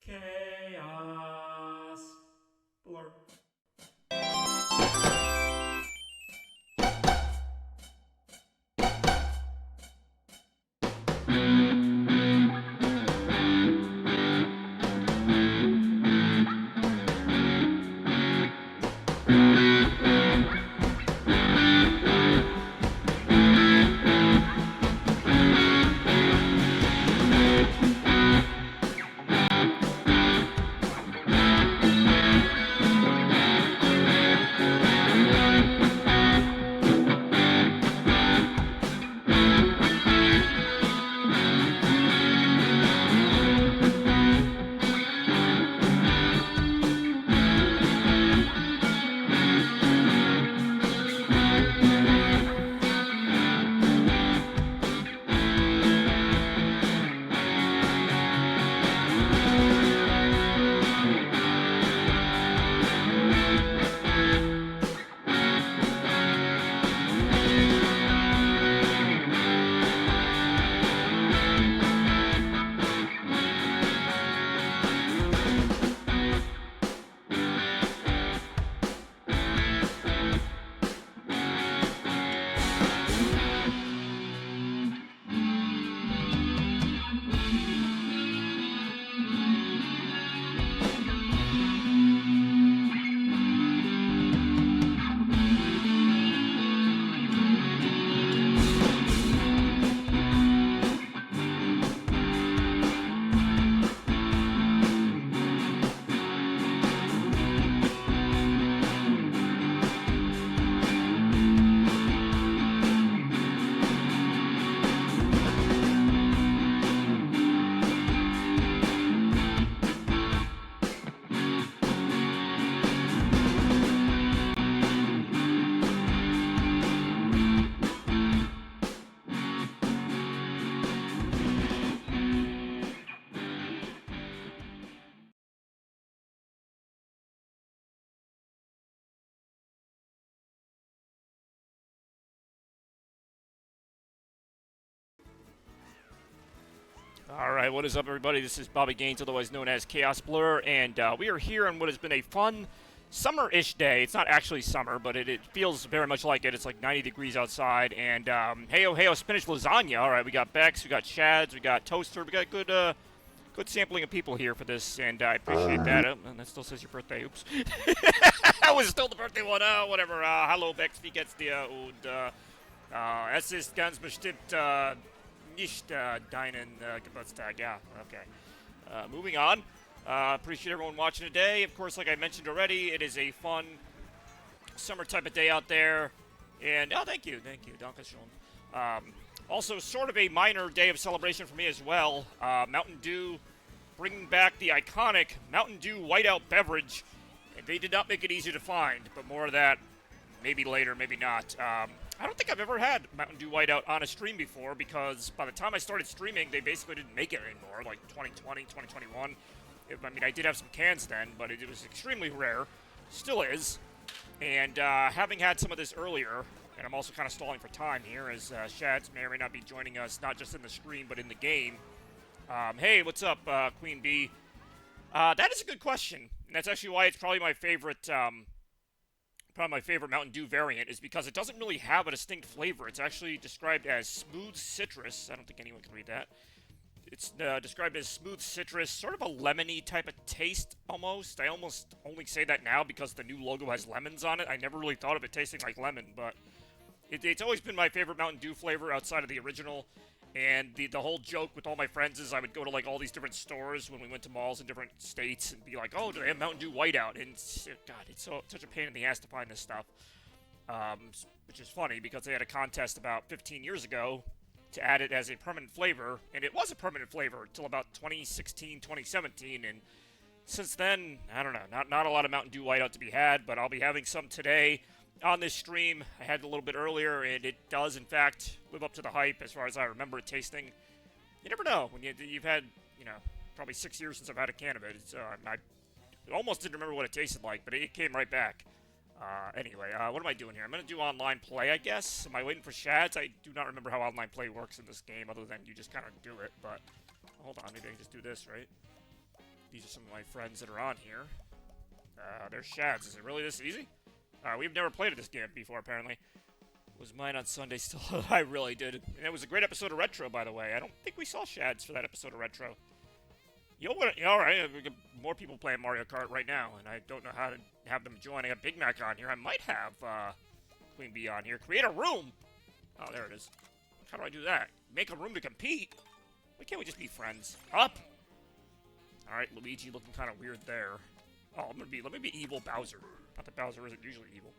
Chaos. Blur. All right, what is up, everybody? This is Bobby Gaines, otherwise known as Chaos Blur, and we are here on what has been a fun summer-ish day. It's not actually summer, but it feels very much like it. It's like 90 degrees outside, and heyo, spinach lasagna. All right, we got Bex, we got Shads, we got Toaster, we got good sampling of people here for this, and I appreciate that. Oh, and that still says your birthday. Oops. That was still the birthday one. Whatever. Hallo, Bex, wie geht's dir? Und es ist ganz bestimmt nicht deinen Geburtstag. Yeah, okay. Moving on. Appreciate everyone watching today. Of course, like I mentioned already, it is a fun summer type of day out there. And, thank you, Dankeschön. Also, sort of a minor day of celebration for me as well. Mountain Dew bringing back the iconic Mountain Dew Whiteout beverage. And they did not make it easy to find, but more of that maybe later, maybe not. I don't think I've ever had Mountain Dew Whiteout on a stream before because by the time I started streaming, they basically didn't make it anymore, like 2020, 2021. I mean, I did have some cans then, but it was extremely rare. Still is. And having had some of this earlier, and I'm also kind of stalling for time here, as Shads may or may not be joining us, not just in the stream, but in the game. Hey, what's up, Queen Bee? That is a good question. And that's actually why it's probably my favorite Mountain Dew variant is because it doesn't really have a distinct flavor. It's actually described as smooth citrus. I don't think anyone can read that. It's described as smooth citrus, sort of a lemony type of taste, almost. I almost only say that now because the new logo has lemons on it. I never really thought of it tasting like lemon, but it's always been my favorite Mountain Dew flavor outside of the original. And the whole joke with all my friends is I would go to like all these different stores when we went to malls in different states and be like, oh, do they have Mountain Dew Whiteout? And God, it's such a pain in the ass to find this stuff. Which is funny because they had a contest about 15 years ago to add it as a permanent flavor, and it was a permanent flavor until about 2016, 2017, and since then, I don't know, not a lot of Mountain Dew Whiteout to be had, but I'll be having some today on this stream. I had it a little bit earlier, and it does, in fact, live up to the hype as far as I remember it tasting. You never know when you've had, probably 6 years since I've had a can of it. I almost didn't remember what it tasted like, but it came right back. Anyway, what am I doing here? I'm going to do online play, I guess. Am I waiting for Shads? I do not remember how online play works in this game, other than you just kind of do it, but hold on, maybe I can just do this, right? These are some of my friends that are on here. There's Shads. Is it really this easy? We've never played this game before, apparently. Was mine on Sunday still? I really did. And it was a great episode of Retro, by the way. I don't think we saw Shads for that episode of Retro. Alright, we got more people playing Mario Kart right now, and I don't know how to have them join. I got Big Mac on here. I might have Queen Bee on here. Create a room! Oh, there it is. How do I do that? Make a room to compete? Why can't we just be friends? Up! Alright, Luigi looking kind of weird there. Oh, let me be evil Bowser. Not that Bowser isn't usually evil.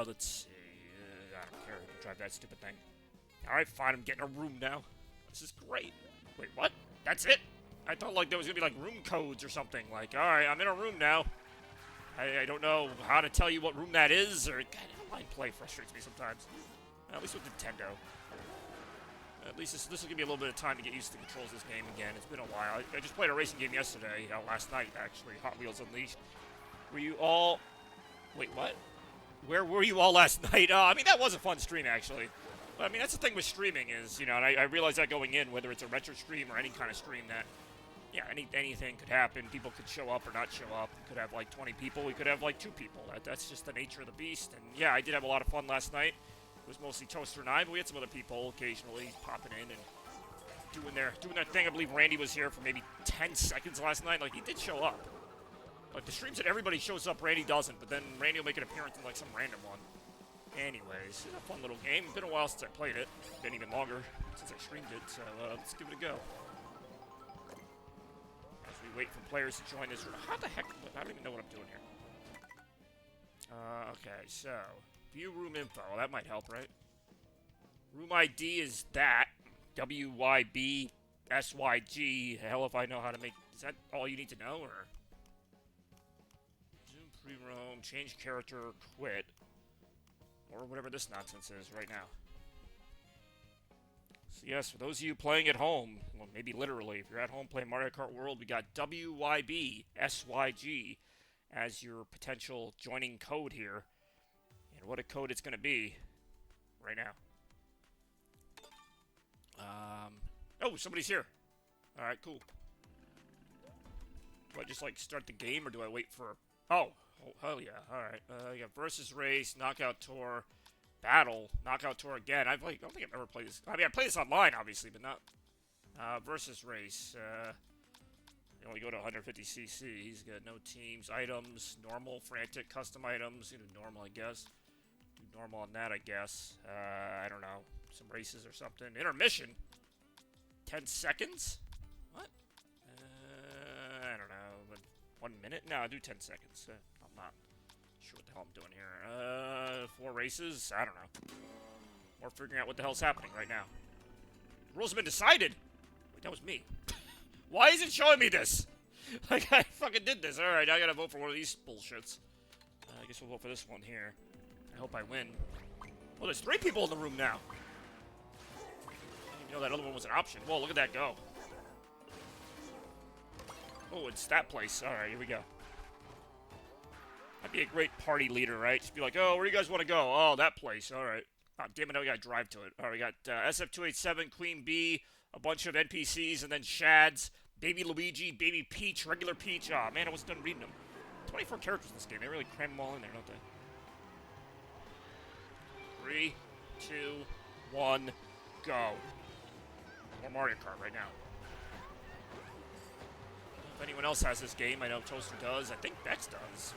Let's see. I don't care. I can drive that stupid thing. Alright, fine. I'm getting a room now. This is great. Wait, what? That's it? I thought, like, there was gonna be, like, room codes or something. Like, alright, I'm in a room now. I don't know how to tell you what room that is, or... God, online play frustrates me sometimes. At least with Nintendo. At least this will give me a little bit of time to get used to the controls of this game again. It's been a while. I just played a racing game yesterday, last night, actually. Hot Wheels Unleashed. Were you all... Wait, what? Where were you all last night? I mean, that was a fun stream, actually. But, I mean, that's the thing with streaming is, you know, and I realize that going in, whether it's a retro stream or any kind of stream, that, yeah, anything could happen. People could show up or not show up. We could have, like, 20 people. We could have, like, 2 people. That's just the nature of the beast. And, yeah, I did have a lot of fun last night. It was mostly Toaster and I, but we had some other people occasionally popping in and doing their thing. I believe Randy was here for maybe 10 seconds last night. Like, he did show up. Like, the streams that everybody shows up, Randy doesn't, but then Randy will make an appearance in, like, some random one. Anyways, it's a fun little game. Been a while since I played it. Been even longer since I streamed it, so let's give it a go. As we wait for players to join this. How the heck? I don't even know what I'm doing here. Okay, so view room info. Well, that might help, right? Room ID is that. WYBSYG. Hell if I know how to make... Is that all you need to know, or... Zoom pre-roam, change character, quit. Or whatever this nonsense is right now. So yes, for those of you playing at home, well, maybe literally, if you're at home playing Mario Kart World, we got WYBSYG as your potential joining code here. And what a code it's going to be right now. Oh, somebody's here. Alright, cool. Do I just, like, start the game, or do I wait for... Oh, hell yeah. Alright. You got Versus Race, Knockout Tour, Battle, Knockout Tour again. I don't think I've ever played this. I mean, I play this online, obviously, but not... Versus Race. You only go to 150cc. He's got no teams, items, normal, frantic, custom items. You do normal, I guess. Do normal on that, I guess. I don't know. Some races or something. Intermission? 10 seconds? What? I don't know. But 1 minute? No, I'll do 10 seconds. I'm not sure what the hell I'm doing here. 4 races? I don't know. We're figuring out what the hell's happening right now. Rules have been decided! Wait, that was me. Why is it showing me this? Like, I fucking did this. Alright, I gotta vote for one of these bullshits. I guess we'll vote for this one here. I hope I win. Oh, there's 3 people in the room now. You know that other one was an option. Whoa, look at that go. Oh, it's that place. Alright, here we go. That'd be a great party leader, right? Just be like, oh, where do you guys want to go? Oh, that place. Alright. Oh, damn it, now we gotta drive to it. Alright, we got SF287, Queen Bee, a bunch of NPCs, and then Shads, Baby Luigi, Baby Peach, regular Peach. Oh, man, I wasn't done reading them. 24 characters in this game. They really cram them all in there, don't they? 3, 2, 1, go. More Mario Kart right now. If anyone else has this game, I know Toaster does. I think Bex does.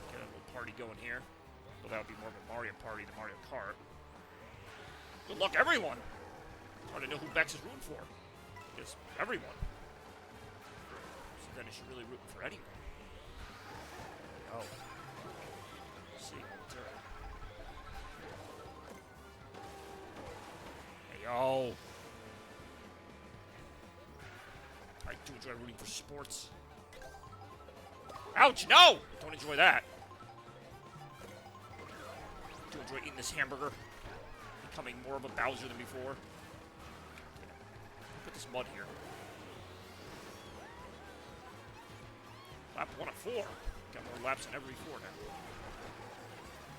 Get a little party going here. Well, that would be more of a Mario party than Mario Kart. Good luck, everyone! I want to know who Bex is rooting for. I guess everyone. So then I should really root for anyone. Oh. Let's see. Hey, yo. I do enjoy rooting for sports. Ouch, no! Don't enjoy that. I do enjoy eating this hamburger. Becoming more of a Bowser than before. Put this mud here. Lap 1 of 4. Got more laps than every 4 now.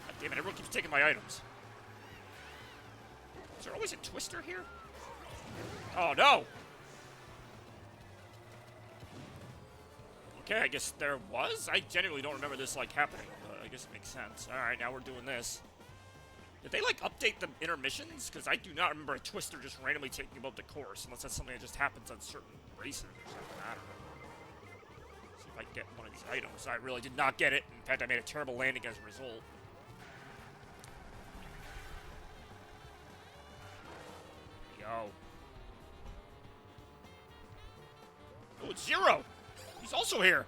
God damn it, everyone keeps taking my items. Is there always a twister here? Oh, no! Okay, I guess there was? I genuinely don't remember this, like, happening, but I guess it makes sense. Alright, now we're doing this. Did they, like, update the intermissions? Because I do not remember a twister just randomly taking above the course, unless that's something that just happens on certain races or something. I don't know. See if I can get one of these items. I really did not get it. In fact, I made a terrible landing as a result. Yo. Oh, it's Zero! He's also here!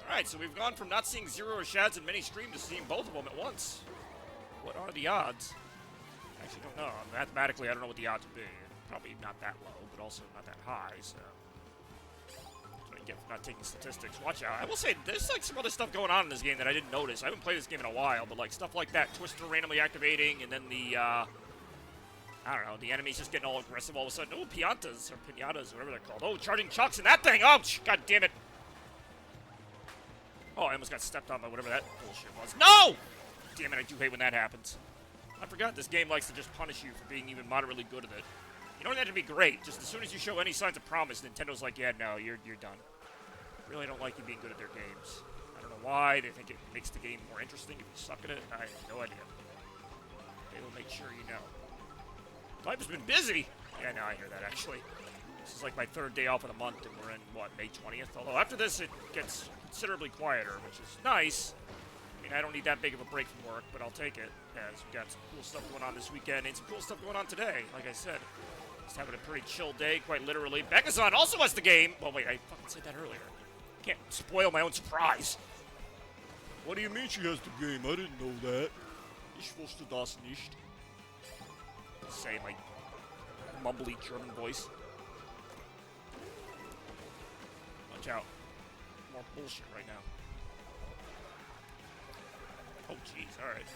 Alright, so we've gone from not seeing Zero or Shads in many streams to seeing both of them at once. What are the odds? I actually don't know. Mathematically, I don't know what the odds would be. Probably not that low, but also not that high, so... That's what I get for not taking statistics. Watch out. I will say, there's like some other stuff going on in this game that I didn't notice. I haven't played this game in a while, but like stuff like that, Twister randomly activating, and then the, I don't know, the enemies just getting all aggressive all of a sudden. Oh, Piantas, or Pinatas, whatever they're called. Oh, charging chucks and that thing! Oh, god damn it! Oh, I almost got stepped on by whatever that bullshit was. No! Damn it, I do hate when that happens. I forgot this game likes to just punish you for being even moderately good at it. You don't have to be great. Just as soon as you show any signs of promise, Nintendo's like, yeah, no, you're done. Really don't like you being good at their games. I don't know why. They think it makes the game more interesting if you suck at it. I have no idea. They will make sure you know. Life has been busy! Yeah, no, I hear that, actually. This is like my third day off of the month, and we're in, what, May 20th? Although after this, it gets considerably quieter, which is nice. I mean, I don't need that big of a break from work, but I'll take it, as we've got some cool stuff going on this weekend, and some cool stuff going on today, like I said. Just having a pretty chill day, quite literally. Bekazan also has the game! Well, wait, I fucking said that earlier. Can't spoil my own surprise. What do you mean she has the game? I didn't know that. Ich wusste das nicht. Say my mumbly German voice. Watch out. More bullshit right now. Oh, jeez, alright.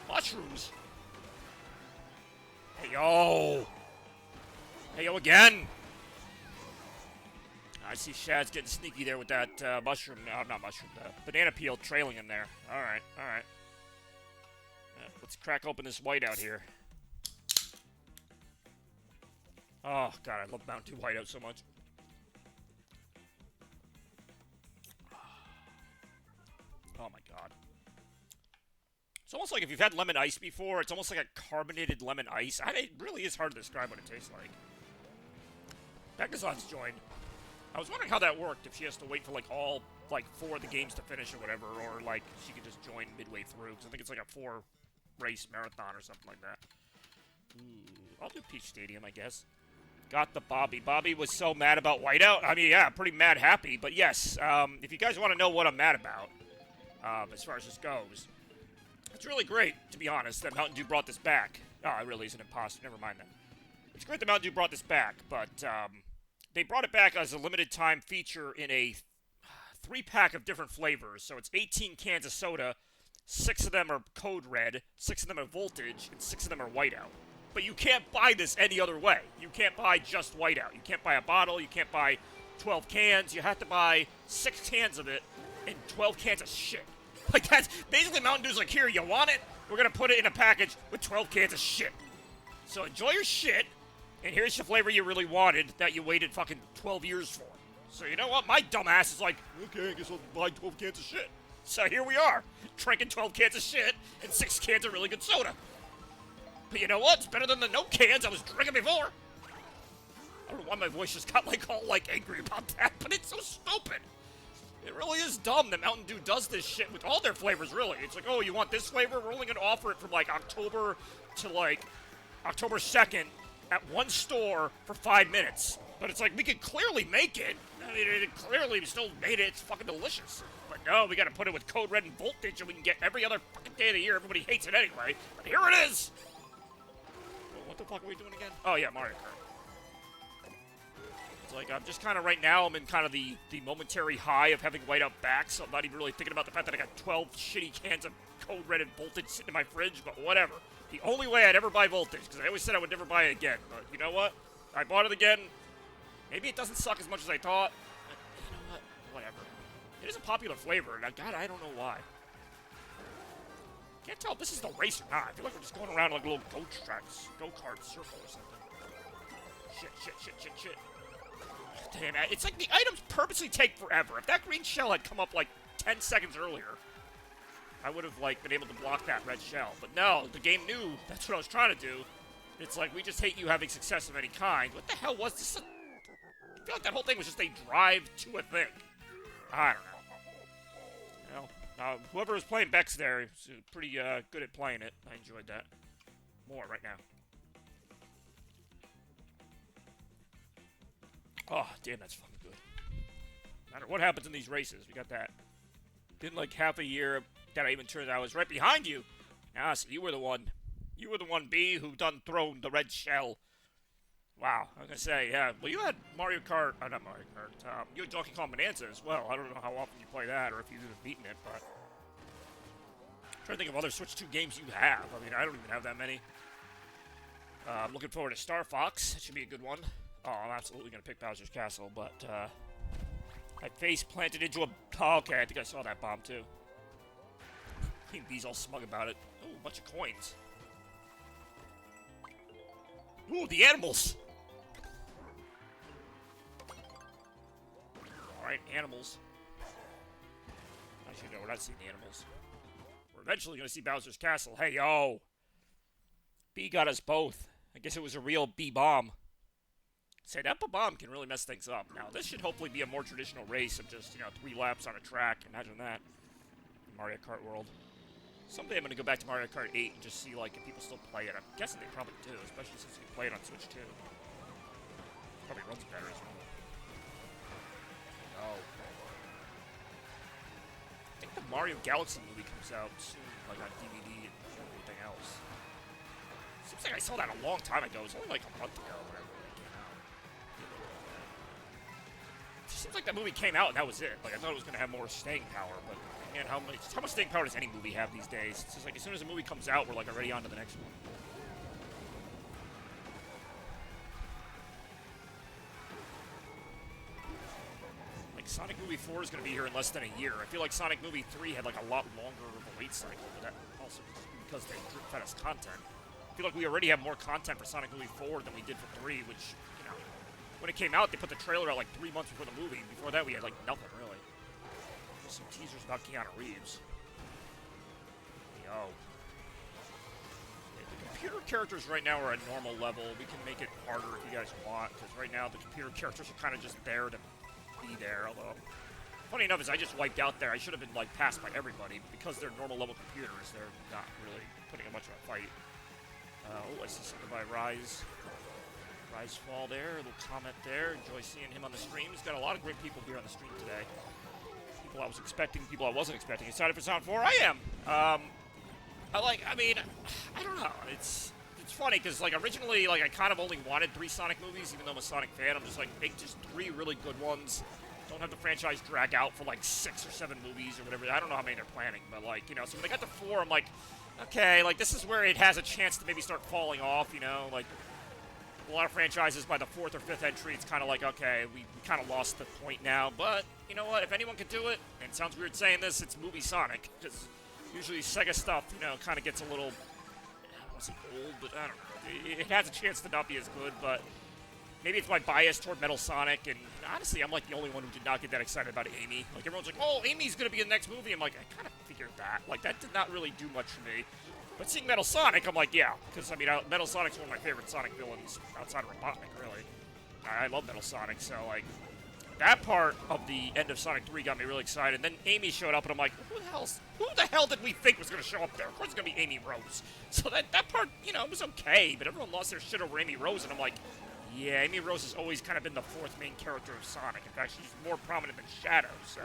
Mushrooms! Hey, yo! Hey, yo, again! I see Shad's getting sneaky there with that mushroom. No, not mushroom. Banana peel trailing him there. Alright, alright. Let's crack open this whiteout here. Oh, God, I love Mountain Dew whiteout so much. Oh, my God. It's almost like if you've had lemon ice before, it's almost like a carbonated lemon ice. It really is hard to describe what it tastes like. Bekazan's joined. I was wondering how that worked, if she has to wait for, like, all, like, 4 of the games to finish or whatever, or, like, she could just join midway through, because I think it's like a 4-race marathon or something like that. Ooh, I'll do Peach Stadium, I guess. Got the Bobby. Bobby was so mad about Whiteout. I mean, yeah, pretty mad happy, but yes, if you guys want to know what I'm mad about, as far as this goes, it's really great, to be honest, that Mountain Dew brought this back. Oh, it really is an imposter. Never mind that. It's great that Mountain Dew brought this back, but, they brought it back as a limited-time feature in a 3-pack of different flavors. So it's 18 cans of soda, 6 of them are Code Red, 6 of them are Voltage, and 6 of them are Whiteout. But you can't buy this any other way. You can't buy just Whiteout. You can't buy a bottle, you can't buy 12 cans. You have to buy 6 cans of it and 12 cans of shit. Like, that's basically Mountain Dew's like, here, you want it? We're gonna put it in a package with 12 cans of shit. So enjoy your shit. And here's the flavor you really wanted that you waited fucking 12 years for. So you know what? My dumbass is like, okay, I guess I'll buy 12 cans of shit. So here we are, drinking 12 cans of shit and 6 cans of really good soda. But you know what? It's better than the no cans I was drinking before. I don't know why my voice just got like all like angry about that, but it's so stupid. It really is dumb that Mountain Dew does this shit with all their flavors, really. It's like, oh, you want this flavor? We're only going to offer it from like October to like October 2nd. At one store for 5 minutes. But it's like, we could clearly make it. I mean, it clearly still made it. It's fucking delicious. But no, we gotta put it with Code Red and Voltage, and we can get every other fucking day of the year. Everybody hates it anyway. But here it is! Well, what the fuck are we doing again? Oh, yeah, Mario Kart. It's like, I'm just kind of, right now, I'm in kind of the momentary high of having Whiteout back, so I'm not even really thinking about the fact that I got 12 shitty cans of Code Red and Voltage sitting in my fridge, but whatever. The only way I'd ever buy Voltage, because I always said I would never buy it again. But you know what? I bought it again. Maybe it doesn't suck as much as I thought. But you know what? Whatever. It is a popular flavor, and God, I don't know why. Can't tell if this is the race or not. I feel like we're just going around like a little go-kart circle or something. Shit. Damn it. It's like the items purposely take forever. If that green shell had come up like 10 seconds earlier, I would have like been able to block that red shell. But no, the game knew that's what I was trying to do. It's like, we just hate you having success of any kind. What the hell was this? I feel like that whole thing was just a drive to a thing. I don't know. Well, whoever was playing Bex there is pretty good at playing it. I enjoyed that. More right now. Oh, damn, that's fucking good. No matter what happens in these races, we got that. Been like half a year that I even turned out I was right behind you. Ah, so you were the one. You were the one, B, who done thrown the red shell. Wow, I was gonna say, yeah. Well, you had Mario Kart, not Mario Kart. You had Donkey Kong Bonanza as well. I don't know how often you play that or if you've even beaten it, but I'm trying to think of other Switch 2 games you have. I mean, I don't even have that many. I'm looking forward to Star Fox. That should be a good one. Oh, I'm absolutely gonna pick Bowser's Castle, but my face planted into a. Oh, okay, I think I saw that bomb too. Queen Bee's all smug about it. Ooh, a bunch of coins. Ooh, the animals! Alright, animals. Actually, no, we're not seeing the animals. We're eventually going to see Bowser's Castle. Hey, yo! B got us both. I guess it was a real B-bomb. Say, that bomb can really mess things up. Now, this should hopefully be a more traditional race of just, 3 laps on a track. Imagine that. Mario Kart World. Someday I'm going to go back to Mario Kart 8 and just see, like, if people still play it. I'm guessing they probably do, especially since you can play it on Switch 2. Probably runs better as well. No. I think the Mario Galaxy movie comes out soon, like on DVD and everything else. Seems like I saw that a long time ago. It was only like a month ago whenever it came out. It seems like that movie came out and that was it. Like, I thought it was going to have more staying power, but man, how much staying power does any movie have these days? It's just like as soon as a movie comes out, we're like already on to the next one. Like Sonic Movie 4 is going to be here in less than a year. I feel like Sonic Movie 3 had like a lot longer of a wait cycle, but that also because they fed us content. I feel like we already have more content for Sonic Movie 4 than we did for 3, which, when it came out, they put the trailer out like 3 months before the movie. Before that, we had like nothing really. Some teasers about Keanu Reeves. Yo. The computer characters right now are at normal level. We can make it harder if you guys want, because right now the computer characters are kind of just there to be there. Although, funny enough, is I just wiped out there. I should have been like passed by everybody, but because they're normal level computers, they're not really putting up much of a fight. Oh, I see something by Rise. Rise Fall there, a little comment there. Enjoy seeing him on the stream. He's got a lot of great people here on the stream today. People I was expecting, people I wasn't expecting. Excited for Sonic 4? I am. I don't know. It's funny, because, like, originally, like, I kind of only wanted 3 Sonic movies, even though I'm a Sonic fan. I'm just like, make just 3 really good ones. Don't have the franchise drag out for, like, 6 or 7 movies or whatever. I don't know how many they're planning, but, like, so when they got to 4, I'm like, okay, like, this is where it has a chance to maybe start falling off, like, a lot of franchises by the 4th or 5th entry, it's kind of like, okay, we kind of lost the point now, but you know what, if anyone can do it, and it sounds weird saying this, it's movie Sonic, because usually Sega stuff, kind of gets a little, I don't want to say old, but I don't know, it has a chance to not be as good, but maybe it's my bias toward Metal Sonic, and honestly, I'm like the only one who did not get that excited about Amy. Like, everyone's like, oh, Amy's going to be in the next movie. I'm like, I kind of figured that. Like, that did not really do much for me. But seeing Metal Sonic, I'm like, yeah. Because, I mean, Metal Sonic's one of my favorite Sonic villains outside of Robotnik, really. I love Metal Sonic, so, like, that part of the end of Sonic 3 got me really excited. And then Amy showed up, and I'm like, who the hell did we think was going to show up there? Of course it's going to be Amy Rose. So that part, was okay. But everyone lost their shit over Amy Rose, and I'm like, yeah, Amy Rose has always kind of been the 4th main character of Sonic. In fact, she's more prominent than Shadow, so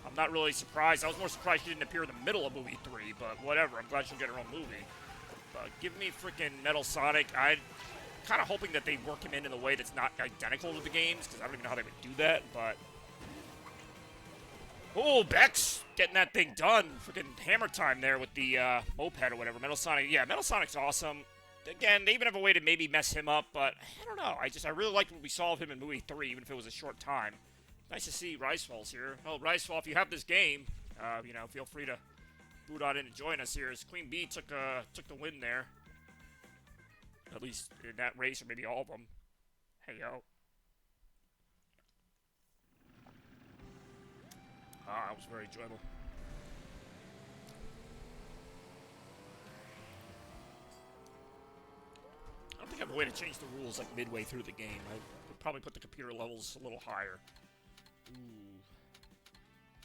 I'm not really surprised. I was more surprised she didn't appear in the middle of movie 3, but whatever. I'm glad she'll get her own movie. But give me freaking Metal Sonic. I'm kind of hoping that they work him in a way that's not identical to the games, because I don't even know how they would do that, but oh, Bex getting that thing done. Freaking hammer time there with the moped or whatever. Metal Sonic, yeah, Metal Sonic's awesome. Again, they even have a way to maybe mess him up, but I don't know. I really liked what we saw of him in movie 3, even if it was a short time. Nice to see Risefall's here. Oh, Risefall, if you have this game, feel free to boot on in and join us here. As Queen Bee took the win there. At least in that race, or maybe all of them. Hey, yo. Ah, that was very enjoyable. I don't think I have a way to change the rules like midway through the game. I would probably put the computer levels a little higher. Ooh.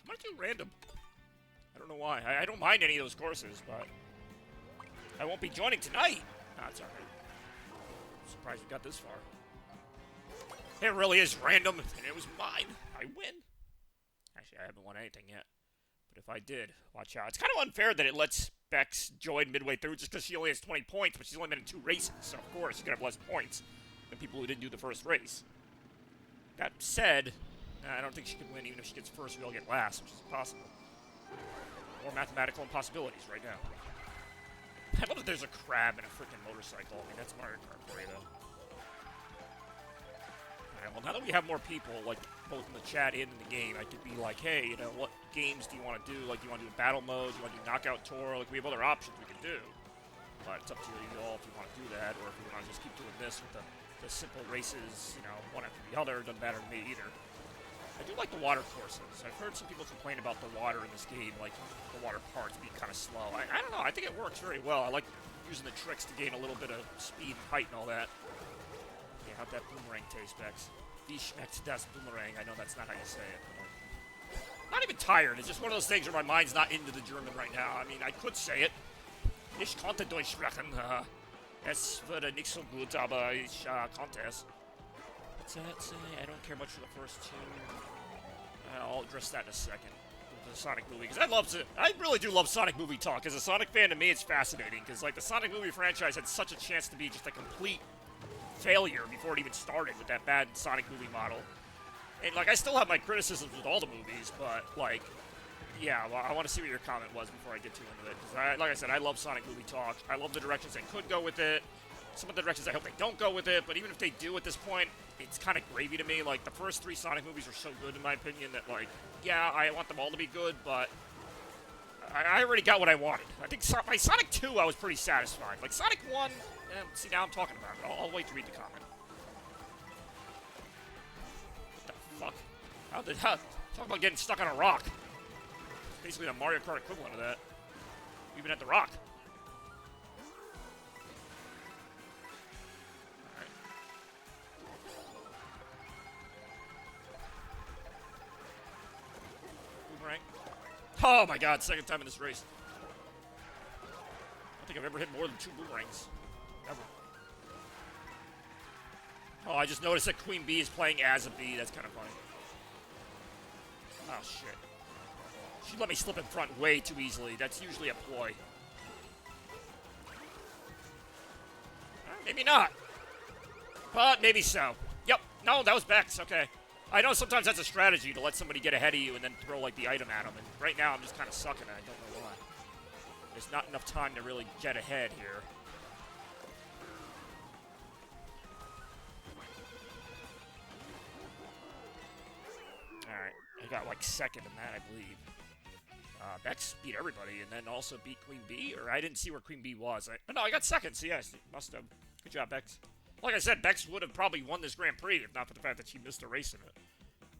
I might do random. I don't know why. I don't mind any of those courses, but I won't be joining tonight. That's alright. I'm surprised we got this far. It really is random, and it was mine. I win. Actually, I haven't won anything yet. But if I did, watch out. It's kind of unfair that it lets Bex join midway through just because she only has 20 points, but she's only been in 2 races. So, of course, she's going to have less points than people who didn't do the first race. That said, I don't think she could win even if she gets first. We all get last, which is impossible. More mathematical impossibilities right now. I love that there's a crab and a freaking motorcycle. I mean, that's Mario Kart for you, though. Alright, well, now that we have more people, like, both in the chat and in the game, I could be like, hey, you know, what games do you want to do? Like, do you want to do a battle mode? Do you want to do knockout tour? Like, we have other options we can do. But it's up to you all if you want to do that, or if you want to just keep doing this with the simple races, you know, one after the other. Doesn't matter to me either. I do like the water courses. I've heard some people complain about the water in this game, like the water parts being kind of slow. I don't know. I think it works very well. I like using the tricks to gain a little bit of speed and height and all that. Yeah, how'd that boomerang taste, Bex? Wie schmeckt das Boomerang? I know that's not how you say it. Not even tired. It's just one of those things where my mind's not into the German right now. I mean, I could say it. Ich konnte Deutsch sprechen. Es würde nicht so gut, aber ich konnte es. What's that say? I don't care much for the first 2. I'll address that in a second. The Sonic movie, because I really do love Sonic movie talk. As a Sonic fan, to me, it's fascinating because like the Sonic movie franchise had such a chance to be just a complete failure before it even started with that bad Sonic movie model. And like I still have my criticisms with all the movies, but like, yeah, well, I want to see what your comment was before I get too into it. Because like I said, I love Sonic movie talk. I love the directions they could go with it. Some of the directions I hope they don't go with it, but even if they do at this point, it's kind of gravy to me. Like, the first 3 Sonic movies are so good, in my opinion, that, like, yeah, I want them all to be good, but I already got what I wanted. I think by Sonic 2, I was pretty satisfied. Like, Sonic 1, see, now I'm talking about it. I'll wait to read the comment. What the fuck? Talk about getting stuck on a rock. It's basically the Mario Kart equivalent of that. Even at the rock. Oh my god, second time in this race. I don't think I've ever hit more than 2 boomerangs. Ever. Oh, I just noticed that Queen Bee is playing as a bee. That's kind of funny. Oh, shit. She let me slip in front way too easily. That's usually a ploy. Maybe not. But maybe so. Yep. No, that was Bex. Okay. I know sometimes that's a strategy to let somebody get ahead of you and then throw, like, the item at them. And right now I'm just kind of sucking it. I don't know why. There's not enough time to really get ahead here. Alright. I got, like, second in that, I believe. Bex beat everybody and then also beat Queen Bee. Or I didn't see where Queen Bee was. No, I got second, so yes. Must have. Good job, Bex. Like I said, Bex would have probably won this Grand Prix if not for the fact that she missed a race in it.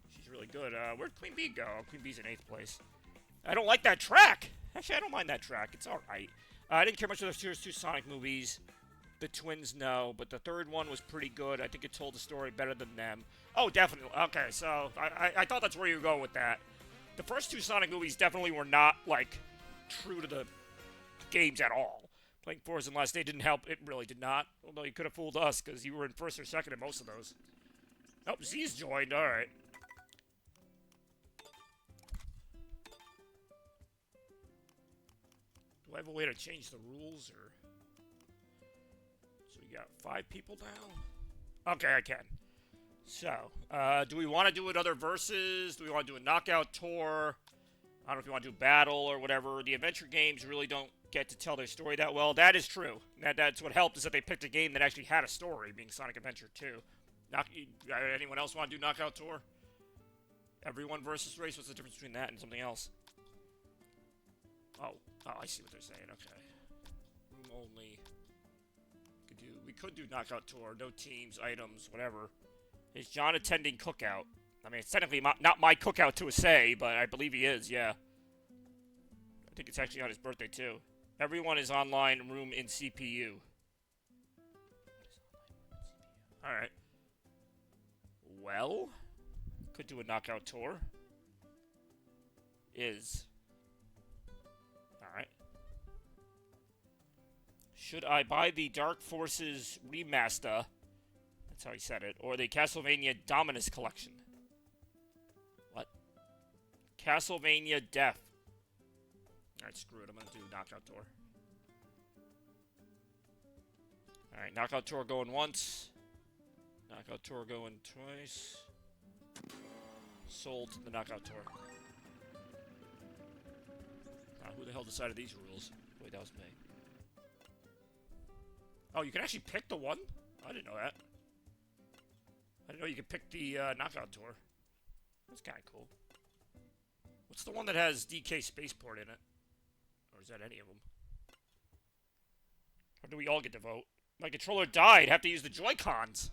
She's really good. Where'd Queen Bee go? Queen Bee's in 8th place. I don't like that track. Actually, I don't mind that track. It's alright. I didn't care much for those first 2 Sonic movies. The twins, no. But the third one was pretty good. I think it told the story better than them. Oh, definitely. Okay, so I thought that's where you were going with that. The first 2 Sonic movies definitely were not, like, true to the games at all. Playing Forza Last Day didn't help. It really did not. Although you could have fooled us, because you were in first or second in most of those. Oh, Z's joined. Alright. Do I have a way to change the rules, or... So we got 5 people now? Okay, I can. So, do we want to do another versus? Do we want to do a knockout tour? I don't know if you want to do battle or whatever. The adventure games really don't get to tell their story that well. That is true. That's what helped, is that they picked a game that actually had a story, being Sonic Adventure 2. Anyone else want to do knockout tour? Everyone versus race? What's the difference between that and something else? Oh, I see what they're saying. Okay. Room only. We could do knockout tour. No teams, items, whatever. Is John attending cookout? I mean, it's technically not my cookout to say, but I believe he is, yeah. I think it's actually on his birthday, too. Everyone is online room in CPU. Alright. Well, could do a knockout tour. Alright. Should I buy the Dark Forces remaster? That's how he said it. Or the Castlevania Dominus collection? What? Castlevania Death. Alright, screw it. I'm gonna do knockout tour. Alright, knockout tour going once. Knockout tour going twice. Sold the knockout tour. Who the hell decided these rules? Wait, that was me. Oh, you can actually pick the one? I didn't know that. I didn't know you could pick the knockout tour. That's kind of cool. What's the one that has DK Spaceport in it? Or is that any of them? Or do we all get to vote? My controller died. Have to use the Joy-Cons.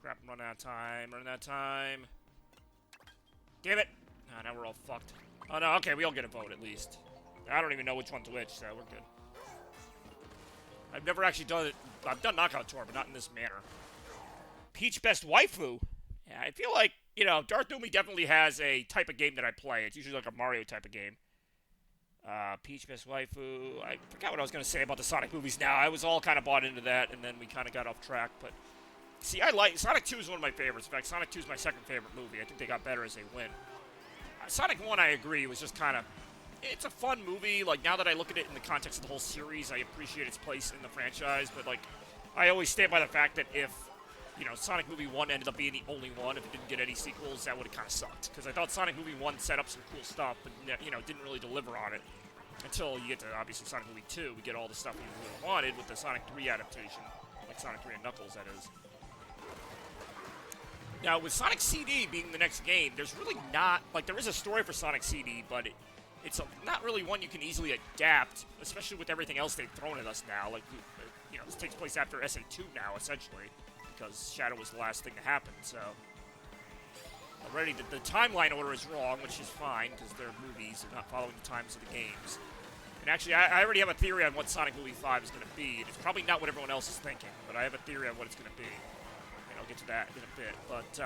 Crap, I'm running out of time. Running out of time. Damn it. Ah, now we're all fucked. Oh, no, okay, we all get a vote, at least. I don't even know which one's which, so we're good. I've never actually done it. I've done Knockout Tour, but not in this manner. Peach Best Waifu? Yeah, I feel like, you know, Darth Noomy definitely has a type of game that I play. It's usually like a Mario type of game. Peach Best Waifu. I forgot what I was going to say about the Sonic movies now. I was all kind of bought into that, and then we kind of got off track, but... See, I like... Sonic 2 is one of my favorites. In fact, Sonic 2 is my second favorite movie. I think they got better as they went. Sonic 1, I agree, was just kind of... It's a fun movie. Like, now that I look at it in the context of the whole series, I appreciate its place in the franchise. But, like, I always stand by the fact that if, you know, Sonic Movie 1 ended up being the only one, if it didn't get any sequels, that would have kind of sucked. Because I thought Sonic Movie 1 set up some cool stuff, but, you know, didn't really deliver on it. Until you get to, obviously, Sonic Movie 2. We get all the stuff we really wanted with the Sonic 3 adaptation. Like Sonic 3 and Knuckles, that is. Now, with Sonic CD being the next game, there's really not... Like, there is a story for Sonic CD, but it's not really one you can easily adapt, especially with everything else they've thrown at us now. Like, you know, this takes place after SA2 now, essentially, because Shadow was the last thing to happen, so... Already, the timeline order is wrong, which is fine, because they're movies. They're not following the times of the games. And actually, I already have a theory on what Sonic Movie 5 is going to be. It's probably not what everyone else is thinking, but I have a theory on what it's going to be. I'll get to that in a bit, but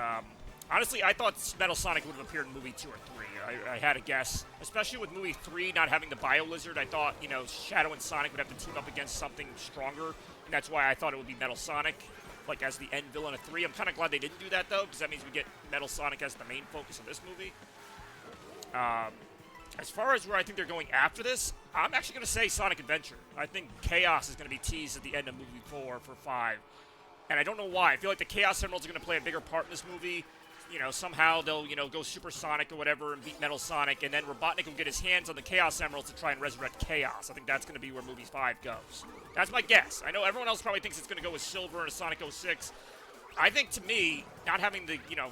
honestly, I thought Metal Sonic would have appeared in movie 2 or 3. I had a guess, especially with movie 3 not having the Bio Lizard. I thought, you know, Shadow and Sonic would have to team up against something stronger, and that's why I thought it would be Metal Sonic, like as the end villain of 3. I'm kind of glad they didn't do that though, because that means we get Metal Sonic as the main focus of this movie. As far as where I think they're going after this, I'm actually going to say Sonic Adventure. I think Chaos is going to be teased at the end of movie 4 for 5. And I don't know why. I feel like the Chaos Emeralds are going to play a bigger part in this movie. You know, somehow they'll, you know, go Super Sonic or whatever and beat Metal Sonic, and then Robotnik will get his hands on the Chaos Emeralds to try and resurrect Chaos. I think that's going to be where movie 5 goes. That's my guess. I know everyone else probably thinks it's going to go with Silver and a Sonic 06. I think, to me, not having the, you know,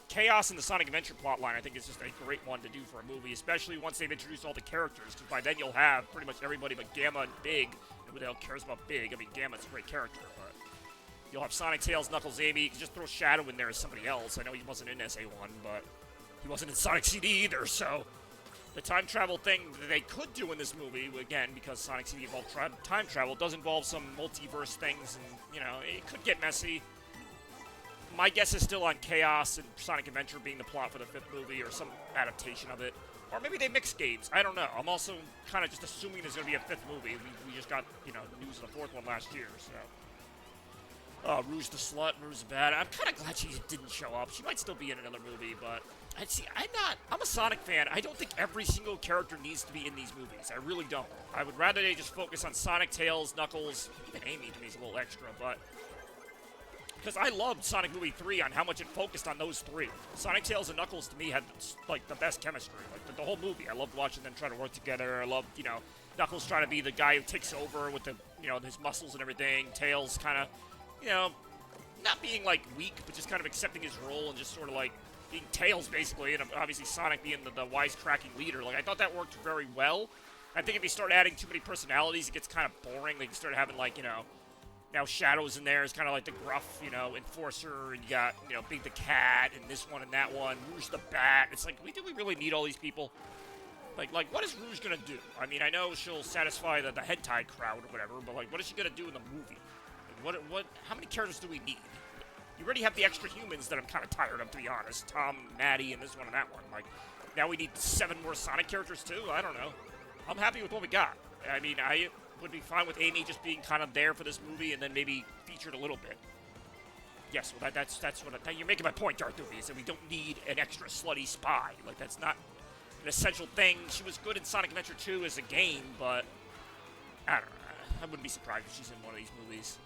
Chaos and the Sonic Adventure plotline, I think is just a great one to do for a movie, especially once they've introduced all the characters, because by then you'll have pretty much everybody but Gamma and Big. And who the hell cares about Big? I mean, Gamma's a great character, but... You'll have Sonic, Tails, Knuckles, Amy. You can just throw Shadow in there as somebody else. I know he wasn't in SA1, but he wasn't in Sonic CD either, so... The time travel thing that they could do in this movie, again, because Sonic CD involved time travel, does involve some multiverse things, and, you know, it could get messy. My guess is still on Chaos and Sonic Adventure being the plot for the 5th movie, or some adaptation of it. Or maybe they mix games. I don't know. I'm also kind of just assuming there's going to be a 5th movie. We just got, you know, news of the 4th one last year, so... Rouge the Slut, Rouge the Bad. I'm kind of glad she didn't show up. She might still be in another movie, but... I'm a Sonic fan. I don't think every single character needs to be in these movies. I really don't. I would rather they just focus on Sonic, Tails, Knuckles. Even Amy to me is a little extra, but... Because I loved Sonic Movie 3 on how much it focused on those 3. Sonic, Tails, and Knuckles, to me, had, like, the best chemistry. Like, the whole movie. I loved watching them try to work together. I loved, you know, Knuckles trying to be the guy who takes over with the, you know, his muscles and everything. Tails kind of... You know, not being, like, weak, but just kind of accepting his role and just sort of, like, being Tails, basically, and obviously Sonic being the wisecracking leader. Like, I thought that worked very well. I think if you start adding too many personalities, it gets kind of boring. Like, you start having, like, you know, Now Shadow's in there is kind of like the gruff, enforcer, and you got, Big the Cat, and this one and that one, Rouge the Bat. It's like, do we really need all these people? Like, what is Rouge gonna do? I mean, I know she'll satisfy the hentai crowd or whatever, but like, what is she gonna do in the movie? Like, how many characters do we need? You already have the extra humans that I'm kind of tired of, to be honest. Tom, Maddie, and this one and that one. Like, now we need 7 more Sonic characters too? I don't know. I'm happy with what we got. I mean, I would be fine with Amy just being kind of there for this movie and then maybe featured a little bit. Yes, well, that's what you're making my point, Darth Doobie, is that we don't need an extra slutty spy. Like, that's not an essential thing. She was good in Sonic Adventure 2 as a game, but I don't know. I wouldn't be surprised if she's in one of these movies.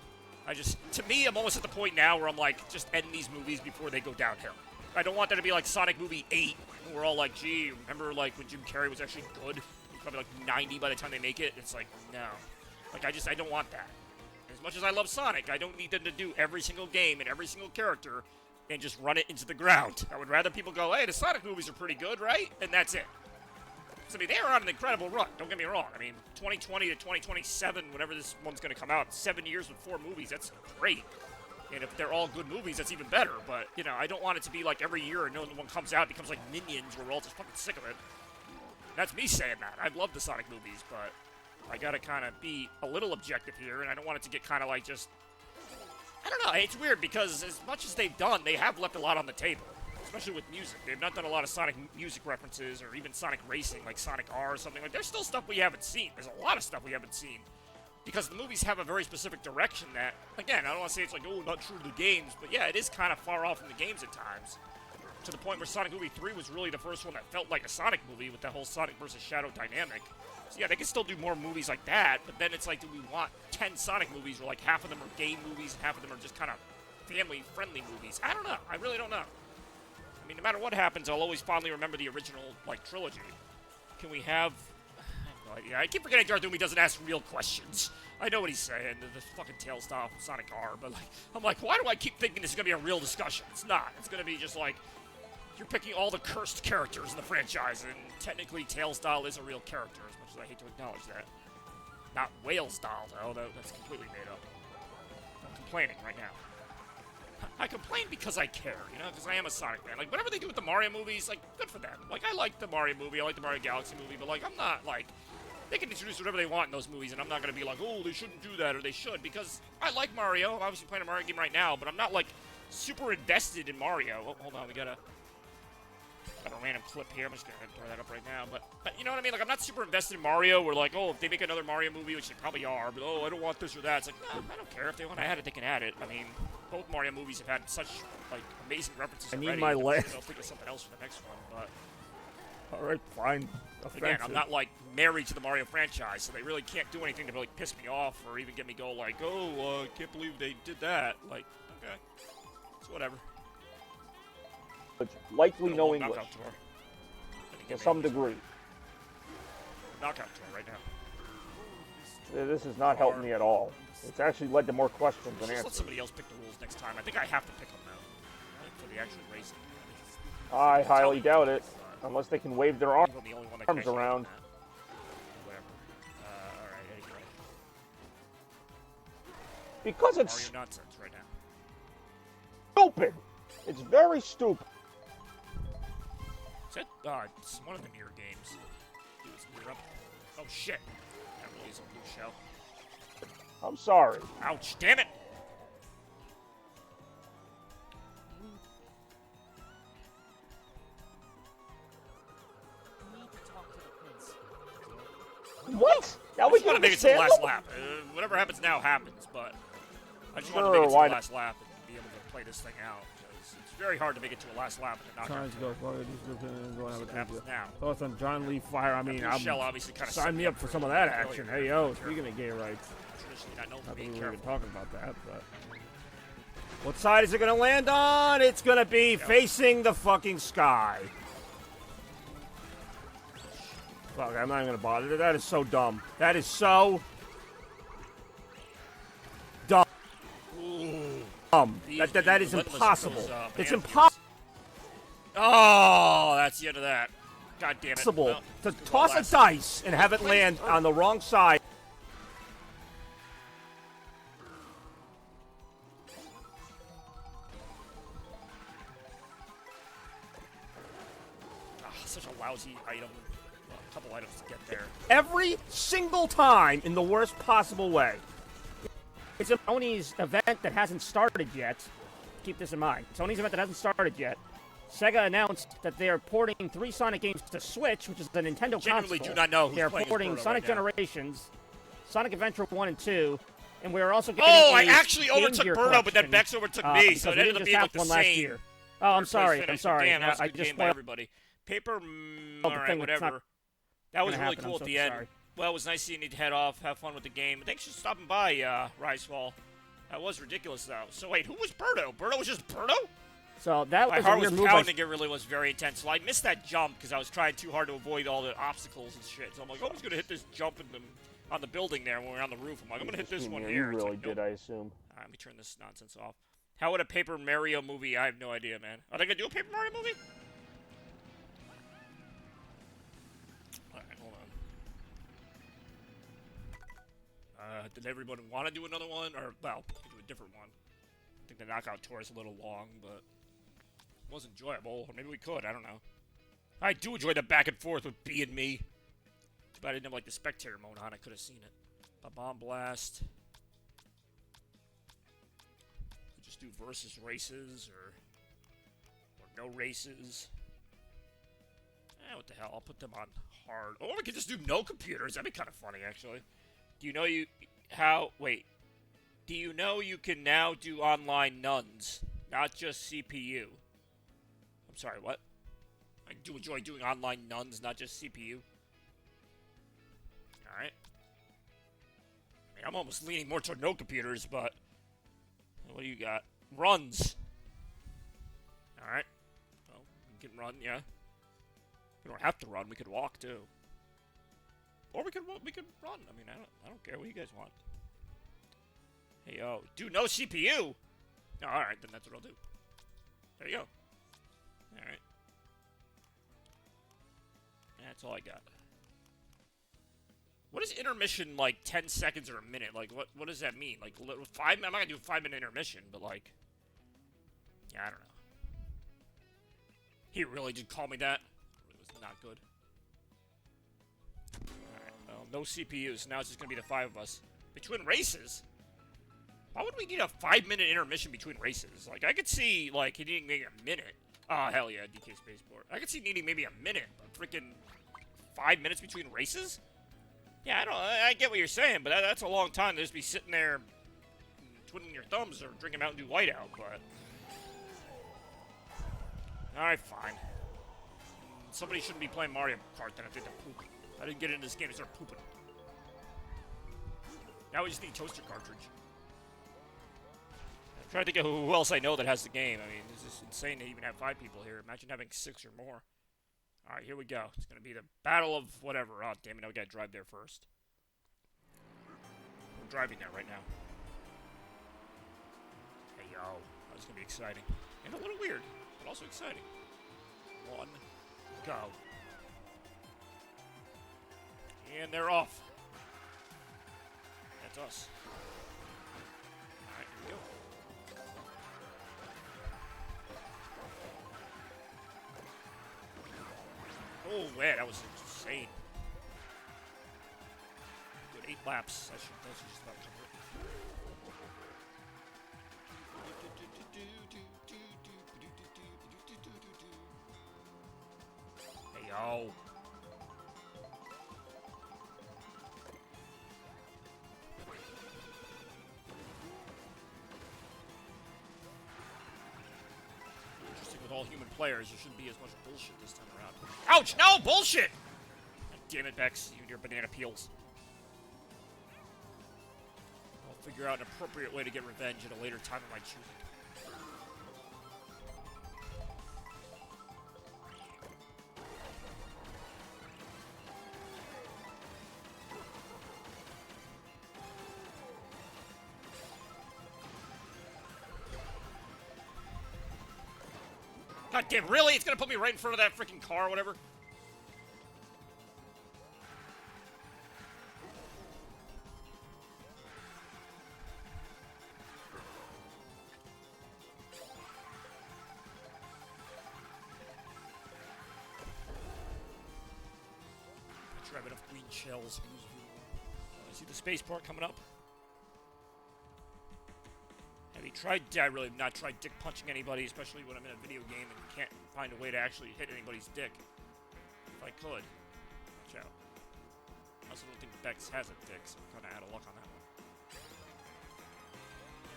To me, I'm almost at the point now where I'm like, just end these movies before they go downhill. I don't want there to be like Sonic Movie 8, and we're all like, gee, remember like when Jim Carrey was actually good? He's probably like 90 by the time they make it. It's like, no. Like, I don't want that. As much as I love Sonic, I don't need them to do every single game and every single character and just run it into the ground. I would rather people go, hey, the Sonic movies are pretty good, right? And that's it. I mean, they are on an incredible run, don't get me wrong. I mean, 2020 to 2027, whenever this one's going to come out, 7 years with 4 movies, that's great. And if they're all good movies, that's even better. But, I don't want it to be like every year and one comes out, it becomes like Minions, where we're all just fucking sick of it. That's me saying that. I love the Sonic movies, but I got to kind of be a little objective here, and I don't want it to get kind of like just... I don't know, it's weird because as much as they've done, they have left a lot on the table. Especially with music. They've not done a lot of Sonic music references or even Sonic Racing, like Sonic R or something. Like, there's still stuff we haven't seen. There's a lot of stuff we haven't seen. Because the movies have a very specific direction that, again, I don't want to say it's like, oh, not true to the games, but yeah, it is kind of far off from the games at times. To the point where Sonic Movie 3 was really the first one that felt like a Sonic movie with that whole Sonic versus Shadow dynamic. So yeah, they can still do more movies like that, but then it's like, do we want 10 Sonic movies where like half of them are game movies and half of them are just kind of family-friendly movies? I don't know. I really don't know. I mean, no matter what happens, I'll always fondly remember the original, like, trilogy. Can we have... I have no idea. I keep forgetting Darth Doobie doesn't ask real questions. I know what he's saying, the fucking tail style from Sonic R, but, like, I'm like, why do I keep thinking this is going to be a real discussion? It's not. It's going to be just, like, you're picking all the cursed characters in the franchise, and technically Tail Style is a real character, as much as I hate to acknowledge that. Not Whale Style, though. That's completely made up. I'm complaining right now. I complain because I care, because I am a Sonic fan. Like, whatever they do with the Mario movies, like, good for them. Like, I like the Mario movie, I like the Mario Galaxy movie, but, like, I'm not, like, they can introduce whatever they want in those movies, and I'm not going to be like, oh, they shouldn't do that, or they should, because I like Mario. I'm obviously playing a Mario game right now, but I'm not, like, super invested in Mario. Oh, hold on, we got a random clip here. I'm just going to throw that up right now, but you know what I mean? Like, I'm not super invested in Mario, where, like, oh, if they make another Mario movie, which they probably are, but, oh, I don't want this or that. It's like, no, I don't care. If they want to add it, they can add it. I mean, both Mario movies have had such, like, amazing references already. I need my leg. I'll think of something else for the next one, but... All right, fine. Again, I'm not, like, married to the Mario franchise, so they really can't do anything to really piss me off or even get me go, like, oh, can't believe they did that. Like, okay. It's whatever. Likely know English. To some degree. Knockout tour right now. This is not helping me at all. It's actually led to more questions than Just answers. let somebody else pick the rules next time. I think I have to pick them now. Like, for the actual racing. I highly doubt it. Unless they can wave their I'm the only one that can arms actually around. do that. Whatever. Alright, anyway. Because it's Mario nonsense right now. stupid. It's very stupid. Is that, it's one of the mirror games. Dude, it's mirror up. Oh, shit. That really is a blue shell. I'm sorry. Ouch, damn it! What? Now I we just want to can make it to the last stand lap. Whatever happens now happens, but I just want to Sure, make it to the why last lap and be able to play this thing out. Because it's very hard to make it to a last lap and knockout. Trying to go forward. So what happens now? Thoughts on John Lee Fire? I mean, Blue shell obviously kind of sign me up for some of that action. Hey, yo, speaking of gay rights, Traditionally not known for not that we being were even careful. talking about that, but what side is it going to land on? It's going to be facing the fucking sky. Fuck, I'm not even going to bother. That is so dumb. That is so dumb. That is impossible. It's impossible Oh, that's the end of that. God damn it. Well, to toss a dice and have it land on the wrong side. items to get there. Every single time in the worst possible way. It's a Sony's event that hasn't started yet. Keep this in mind. Sony's event that hasn't started yet. Sega announced that they are porting 3 Sonic games to Switch, which is the Nintendo Genuinely console. do not know who's They are playing porting Birdo Sonic right now. Generations, Sonic Adventure 1 and 2, and we are also getting Oh, I a actually Game overtook Gear Birdo, but then collection, Bex overtook me, because so it we ended didn't up just being have like the one last same. year. Oh, I'm First place sorry. I'm finish. sorry. Damn, that was a I good just game by spoiled. everybody. Paper, the all right, thing that's whatever. not That was gonna really happen. cool I'm at the so end. sorry. Well, it was nice seeing you head off, have fun with the game. Thanks for stopping by, Ricefall. That was ridiculous, though. So wait, who was Birdo? Birdo was just Birdo? So that My was a heart was weird move. by- pounding. It really was very intense. So I missed that jump because I was trying too hard to avoid all the obstacles and shit. So I'm like, oh, he's gonna hit this jump on the building there when we're on the roof. I'm like, I'm gonna hit this one You here. It's really like, did, nope. I assume. All right, let me turn this nonsense off. How would a Paper Mario movie? I have no idea, man. Are they gonna do a Paper Mario movie? All right, hold on. Did everyone want to do another one, or well, do a different one? I think the knockout tour is a little long, but it was enjoyable. Or maybe we could. I don't know. I do enjoy the back and forth with B and me. Too bad I didn't have like the spectator mode on. I could have seen it. A bomb blast. Just do versus races or no races. What the hell? I'll put them on hard. Or we could just do no computers. That'd be kind of funny, actually. Do you know Do you know you can now do online nuns, not just CPU? I'm sorry, what? I do enjoy doing online nuns, not just CPU. Alright. I mean, I'm almost leaning more toward no computers, but... What do you got? Runs. Alright. Well, we can run, yeah. We don't have to run, we could walk, too. Or we could run. I mean, I don't care what you guys want. Hey, yo. Dude, no CPU! Oh, alright, then that's what I'll do. There you go. Alright. That's all I got. What is intermission, like, 10 seconds or a minute? Like, what does that mean? Like, 5 minutes? I'm not gonna do a 5-minute intermission, but, like... Yeah, I don't know. He really did call me that? It was not good. Alright, well, no CPUs. Now it's just gonna be the 5 of us. Between races? Why would we need a 5-minute intermission between races? Like, I could see, like, needing maybe a minute. Oh, hell yeah, DK Spaceport. I could see needing maybe a minute, but freaking 5 minutes between races? Yeah, I get what you're saying, but that's a long time to just be sitting there twiddling your thumbs or drinking Mountain Dew Whiteout, but... Alright, fine. Somebody shouldn't be playing Mario Kart then if they poop. I didn't get into this game to start pooping. Now we just need a toaster cartridge. I'm trying to think of who else I know that has the game. I mean, this is insane to even have 5 people here. Imagine having 6 or more. Alright, here we go. It's going to be the battle of whatever. Oh, damn it, now we got to drive there first. We're driving there right now. Hey, yo. That's going to be exciting. And a little weird, but also exciting. 1, go. And they're off. That's us. Alright, here we go. Oh, man, that was insane. Good 8 laps. That should just about cover it. Hey, yo. Interesting, with all human players, there shouldn't be as much bullshit this time around. Ouch! No! Bullshit! God damn it, Bex. You and your banana peels. I'll figure out an appropriate way to get revenge at a later time of my choosing. God damn, really? It's gonna put me right in front of that freaking car or whatever? sure I have enough green shells. I see the spacebar coming up. Have you tried? I really have not tried dick punching anybody, especially when I'm in a video game and can't find a way to actually hit anybody's dick. If I could. Watch out. I also don't think Bex has a dick, so I'm kind of out of luck on that one.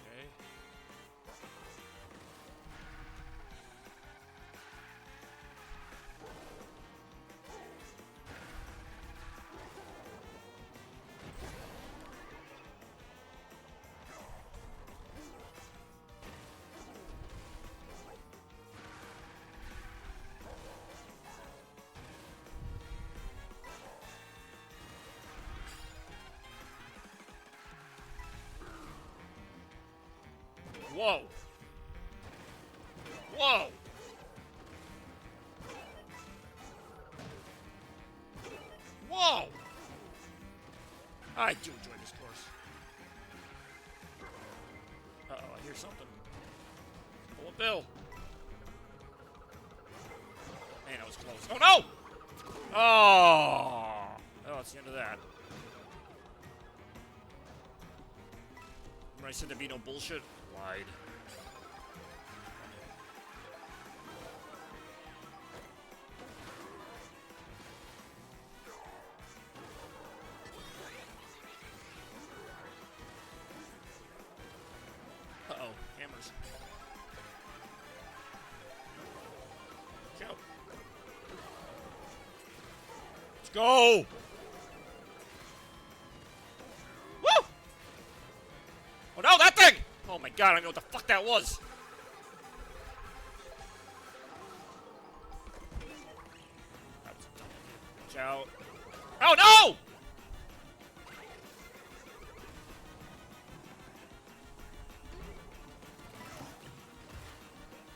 Okay. Whoa! Whoa! Whoa! I do enjoy this course. Uh-oh, I hear something. Pull a bill. Man, that was close. Oh, no! Oh! Oh, that's the end of that. Remember I said there'd be no bullshit? Lied. Uh-oh, hammers. Go. Let's go! Woo! Oh no, that thing! Oh my god, I don't know what the fuck that was. That was a dumb idea. Watch out. Oh no!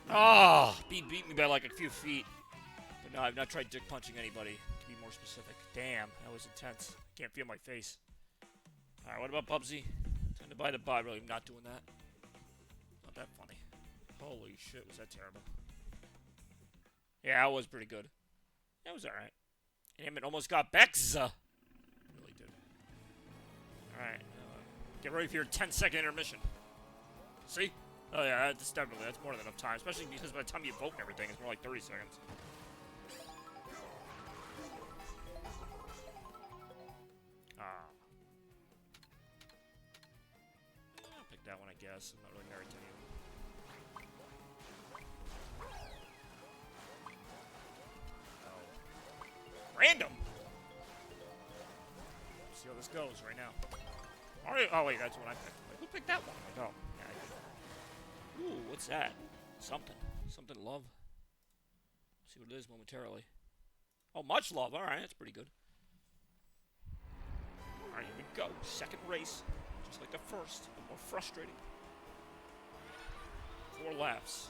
Oh, beat me by like a few feet. But no, I've not tried dick punching anybody, to be more specific. Damn, that was intense. Can't feel my face. Alright, what about Bubsy? Time to buy the bot. Really, I'm not doing that. Not that funny. Holy shit, was that terrible. Yeah, it was pretty good. That was alright. Damn, it almost got Bex. Really did. Alright, get ready for your 10-second intermission. See? Oh yeah, that's definitely, that's more than enough time. Especially because by the time you vote and everything, it's more like 30 seconds. Ah. I'll pick that one, I guess. I'm not really married to any of them. Oh. Random! See how this goes right now. Mario, oh wait, that's what I picked. Wait, who picked that one? Oh, yeah, I did. Ooh, what's that? Something. Something love. See what it is momentarily. Oh, much love. Alright, that's pretty good. Alright, here we go. Second race. Just like the first, but more frustrating. 4 laps.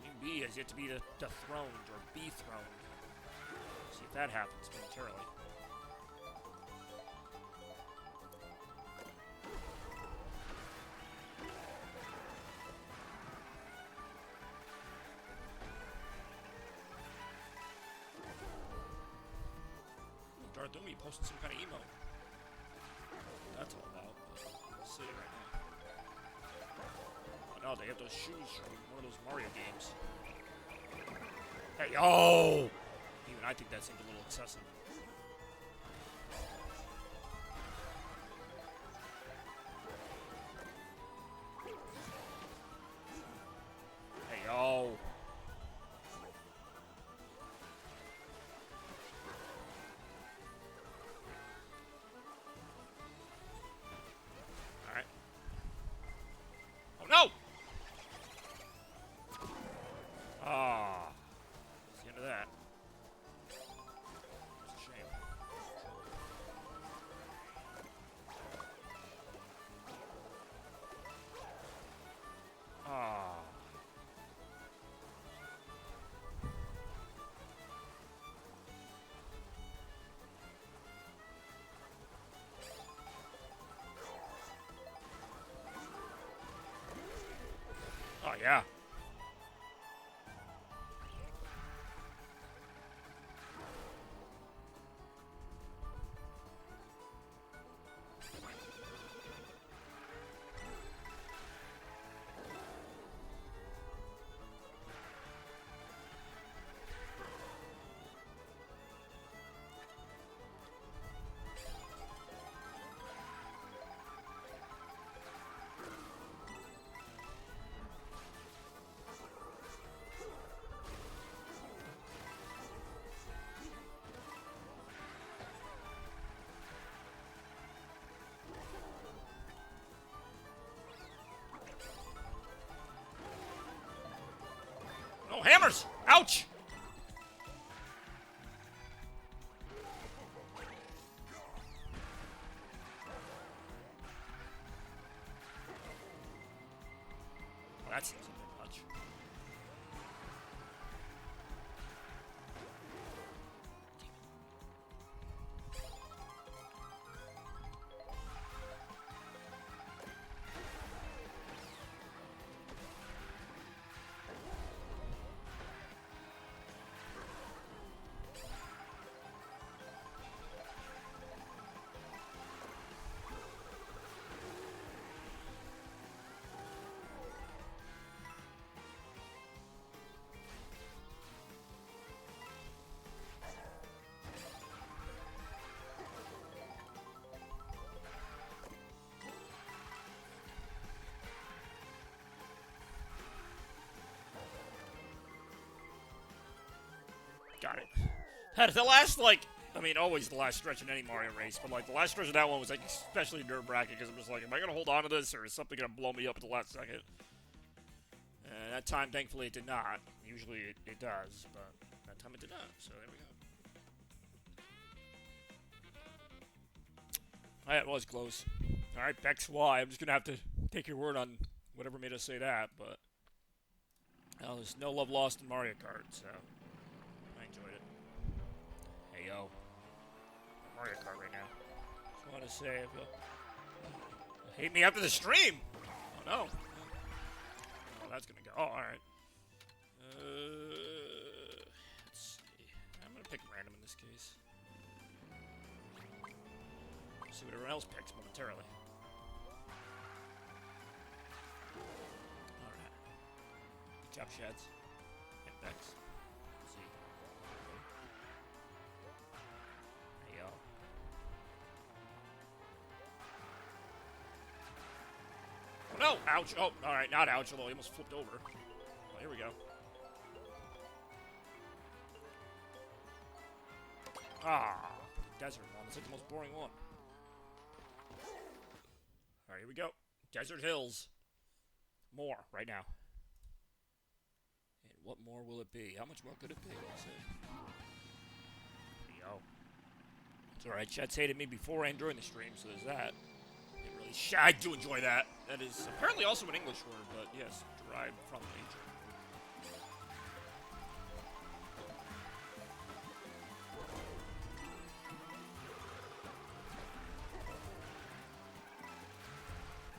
Queen B has yet to be dethroned or be-throned. See if that happens momentarily. Darthumi posted some kind of emo. That's all about. We'll see right now. Oh no, they have those shoes from one of those Mario games. Hey, oh! Even I think that seemed a little excessive. Hey, oh! No! Ah. That's the end of that. It's a shame. Ah. Oh, yeah. hammers! Ouch! Well, that seems a bit much. Got it. The last, like, I mean, always the last stretch in any Mario race, but, like, the last stretch of that one was, like, especially nerve-wracking, because I'm just like, am I going to hold on to this, or is something going to blow me up at the last second? And that time, thankfully, it did not. Usually it does, but that time it did not, so there we go. That was close. Alright, Bex Y. I'm just going to have to take your word on whatever made us say that, but... Well, there's no love lost in Mario Kart, so... I enjoyed it. Hey, yo. Mario Kart right now. Just want to say, if you'll hate me after the stream! Oh, no. Oh, that's gonna go. Oh, alright. Let's see. I'm gonna pick random in this case. See what everyone else picks momentarily. Alright. Good job, Shads. And Bex. Let's see. Hey, yo. Oh, no! Ouch! Oh, alright, not ouch, although he almost flipped over. Well, here we go. Ah, desert one. It's like the most boring one. Alright, here we go. Desert Hills. More, right now. And what more will it be? How much more could it be? Let's see. Yo. It's alright, Chet's hated me before and during the stream, so there's that. I do enjoy that. That is apparently also an English word, but yes, derived from nature.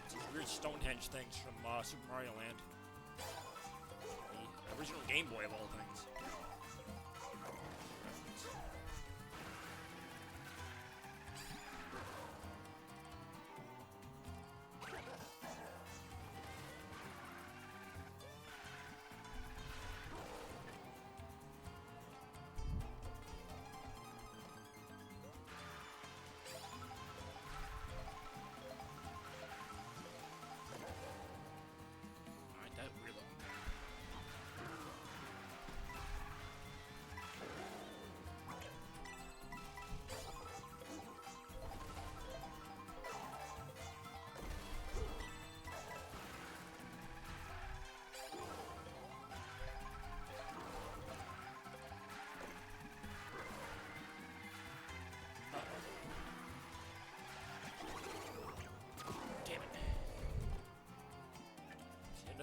It's these weird Stonehenge things from Super Mario Land. The original Game Boy of all things.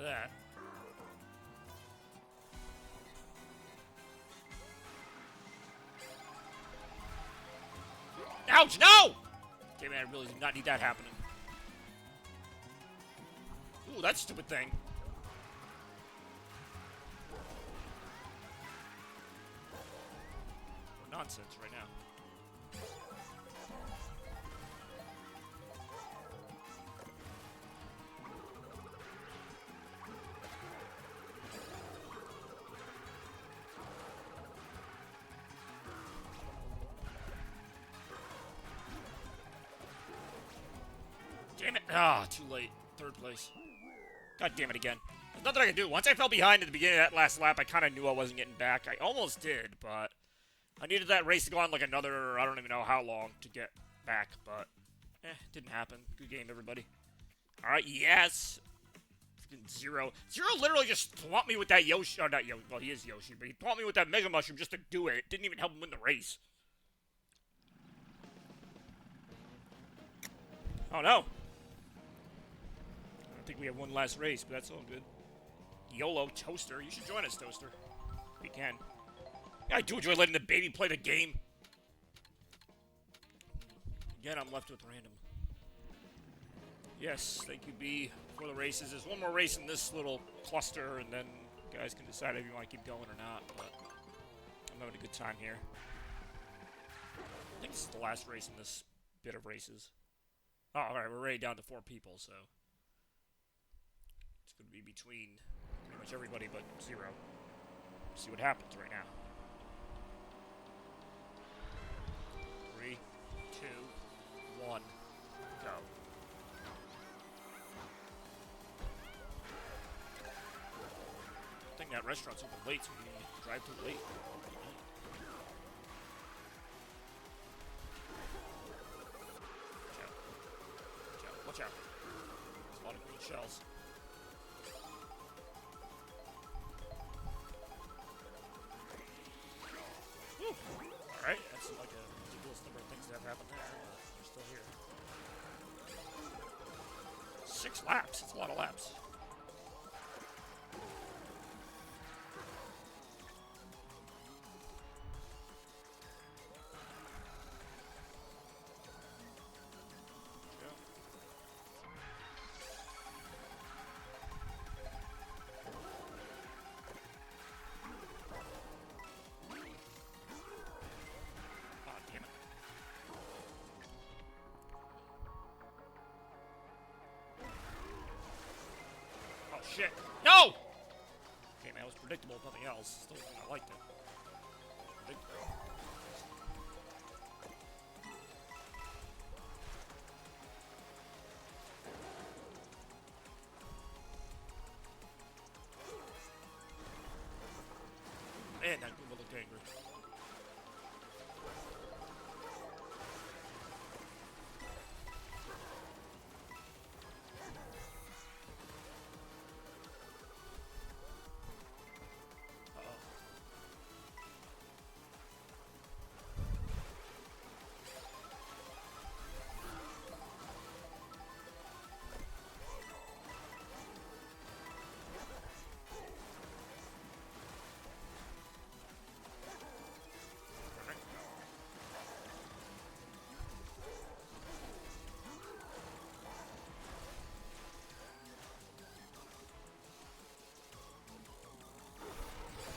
That. Ouch, no! Okay, man, I really did not need that happening. Ooh, that stupid thing. Nonsense right now. Damn it. Ah, too late. Third place. God damn it again. There's nothing I can do. Once I fell behind at the beginning of that last lap, I kind of knew I wasn't getting back. I almost did, but I needed that race to go on like another, I don't even know how long to get back, but didn't happen. Good game, everybody. All right, yes. Zero literally just thwomped me with that Yoshi. Or not Yoshi. Well, he is Yoshi, but he thwomped me with that Mega Mushroom just to do it. It didn't even help him win the race. Oh no. I don't think we have one last race, but that's all good. YOLO, Toaster. You should join us, Toaster. If you can. Yeah, I do enjoy letting the baby play the game. Again, I'm left with random. Yes, thank you, B, for the races. There's one more race in this little cluster, and then you guys can decide if you want to keep going or not. But I'm having a good time here. I think this is the last race in this bit of races. Oh, alright, we're already down to 4 people, so it's going to be between pretty much everybody but 0. See what happens right now. 3, 2, 1, go. I think that restaurant's open late, so we can drive too late. Watch out. There's a lot of green shells. Alright, that's like a ridiculous number of things that have happened there, but we're still here. 6 laps. That's a lot of laps. Shit. No! Okay, man, it was predictable if nothing else. Still, I liked it. Predictable. Man, that Goomba looked angry.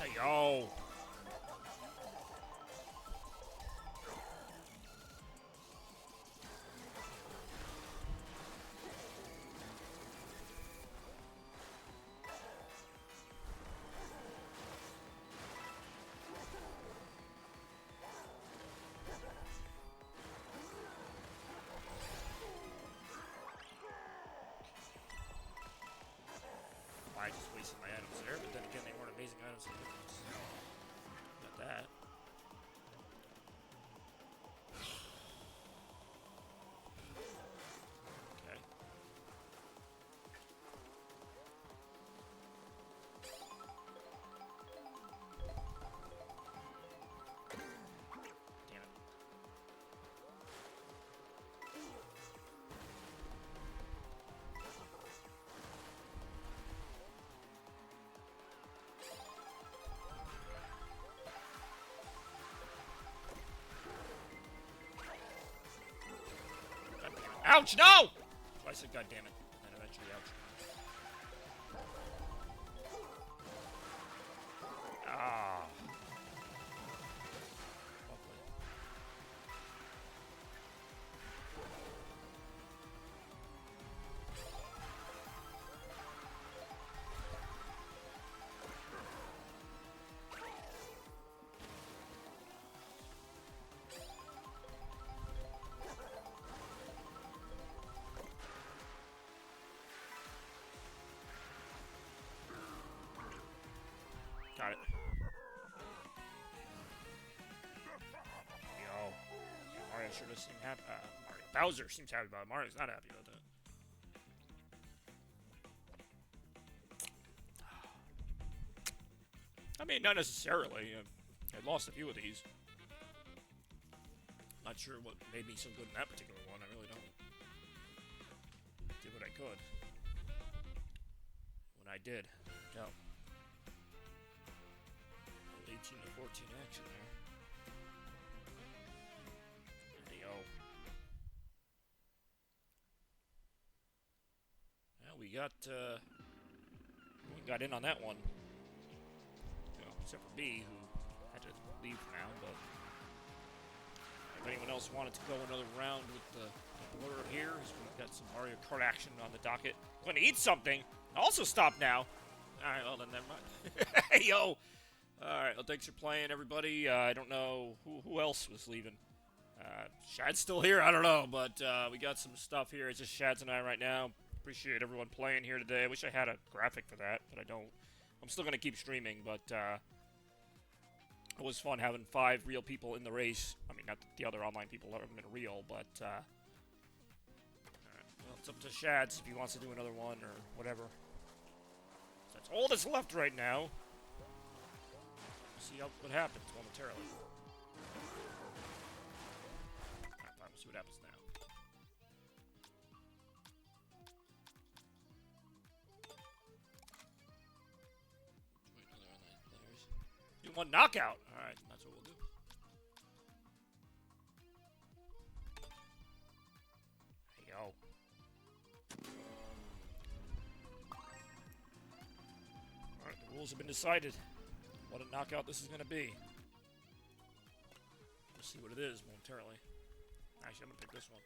Hey, yo. I just wasted my items there, but then again, they weren't amazing items. Got that. Okay. Damn it. Ouch, no! So I said, God damn it. And then eventually, ouch. Ah. Lovely. Got it. Yo. Mario sure does seem happy. Mario Bowser seems happy about it. Mario's not happy about that. I mean, not necessarily. I lost a few of these. Not sure what made me so good in that particular one. I really don't. Did what I could. When I did. Go. 18 to 14 action there. There you go. Well, we got in on that one. You know, except for B, who had to leave now, but if anyone else wanted to go another round with the blur here, we've got some Mario Kart action on the docket. I'm gonna eat something. Also stop now. Alright, well then never mind. Hey yo! Alright, well thanks for playing everybody. I don't know who else was leaving. Shad's still here, I don't know, but we got some stuff here. It's just Shads and I right now. Appreciate everyone playing here today. I wish I had a graphic for that, but I don't. I'm still gonna keep streaming, but it was fun having 5 real people in the race. I mean, not the other online people that have been real, but alright. Well, it's up to Shads if he wants to do another one or whatever. That's all that's left right now. We'll see what happens momentarily. Alright, fine, we'll see what happens now. Join other online players. Do one knockout! Alright, that's what we'll do. Hey, yo. Alright, the rules have been decided. What a knockout this is going to be. We'll see what it is momentarily. Actually, I'm going to pick this one.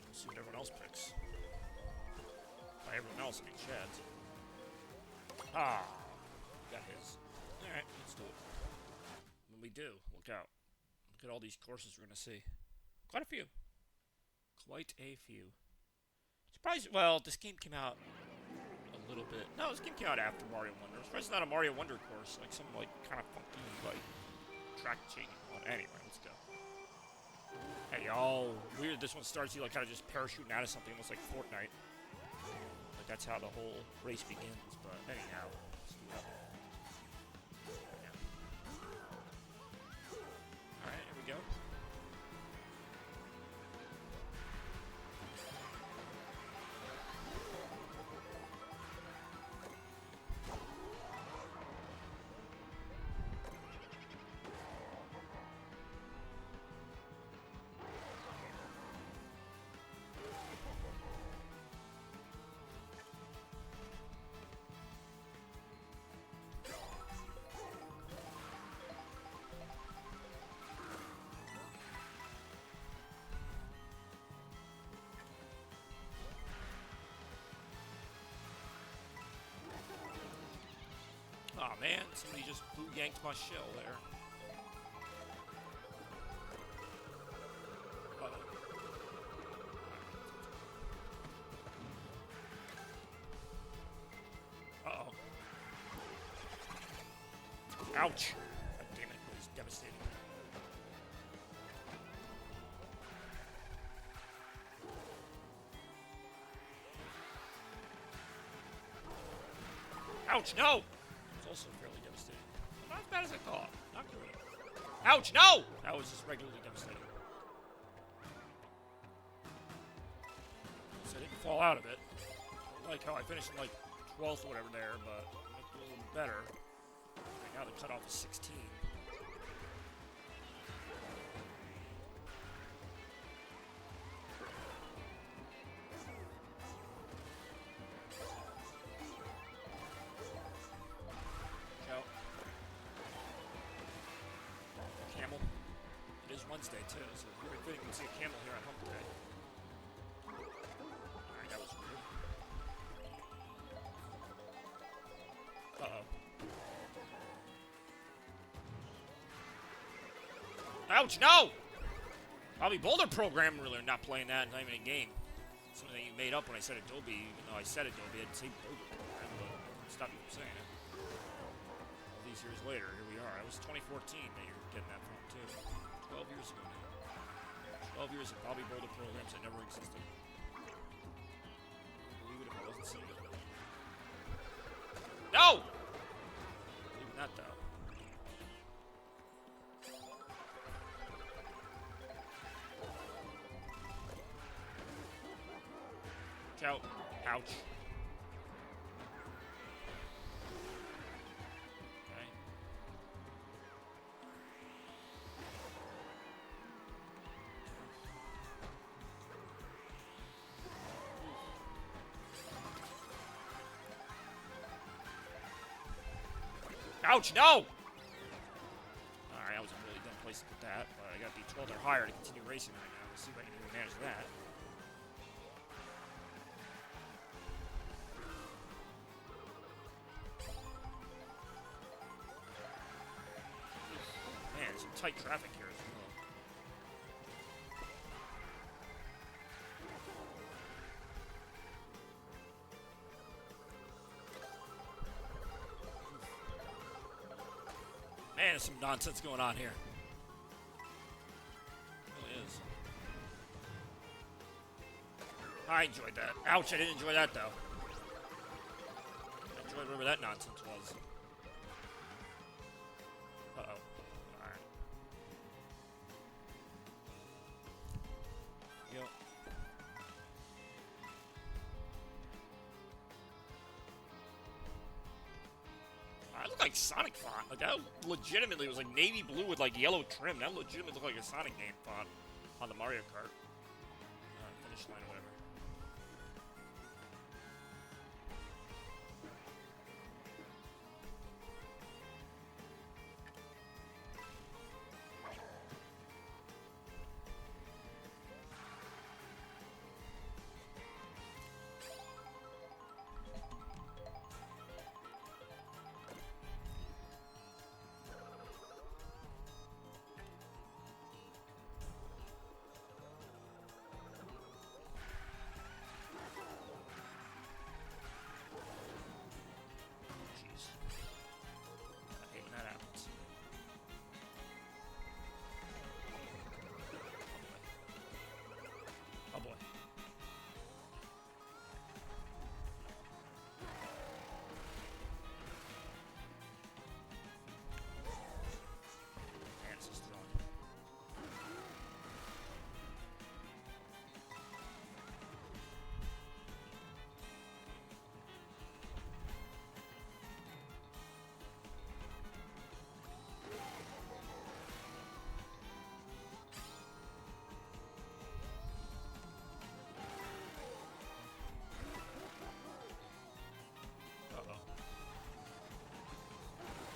We'll see what everyone else picks. By everyone else, I mean Shad's. Ah, got his. Alright, let's do it. When we do, look out. Look at all these courses we're going to see. Quite a few. Quite a few. Surprised, well, this game came out a little bit. No, this game came out after Mario Wonder. I'm surprised it's not a Mario Wonder course, like some like kind of funky like track changing one. Anyway, let's go. Hey, oh, weird. This one starts you like kind of just parachuting out of something, almost like Fortnite. Like that's how the whole race begins. But anyhow, let's do that. Yeah. All right, here we go. Aw, man, somebody just yanked my shell there. Uh-oh. Ouch! God damn it, that was devastating. Ouch, no! It's also fairly devastating. Not as bad as I thought. Not good. Ouch, no! That was just regularly devastating. So I didn't fall out of it. I like how I finished in like 12th or whatever there, but it looked a little better. Right now the cutoff is 16. Camel. It is Wednesday too, so very fitting we see a camel here on Hump Day. Alright, that was weird. Uh-oh. Ouch, no! Probably Boulder Program really not playing that, not even a game. Something that you made up when I said Adobe, even though I said Adobe, I didn't say Boulder Program, but stop you from saying it. All these years later, here we are. It was 2014 that you're getting that from, too. 12 years ago now. 12 years of Bobby Boulder programs that never existed. I wouldn't believe it if I wasn't seeing it. No! Watch out. Ouch. Okay. Ouch, no! Alright, that was a really dumb place to put that, but I gotta be 12 or higher to continue racing right now. Let's see if I can even manage that. Man, some tight traffic here as well. Man, there's some nonsense going on here. It really is. I enjoyed that. Ouch, I didn't enjoy that, though. I enjoyed whatever that nonsense was. Uh-oh. Alright. Yep. I look like Sonic font. Like, that legitimately was like navy blue with like yellow trim. That legitimately looked like a Sonic game font on the Mario Kart. Finish line or whatever. Jeez. I hate when that happens. Oh boy. Man, this is strong. Uh-oh.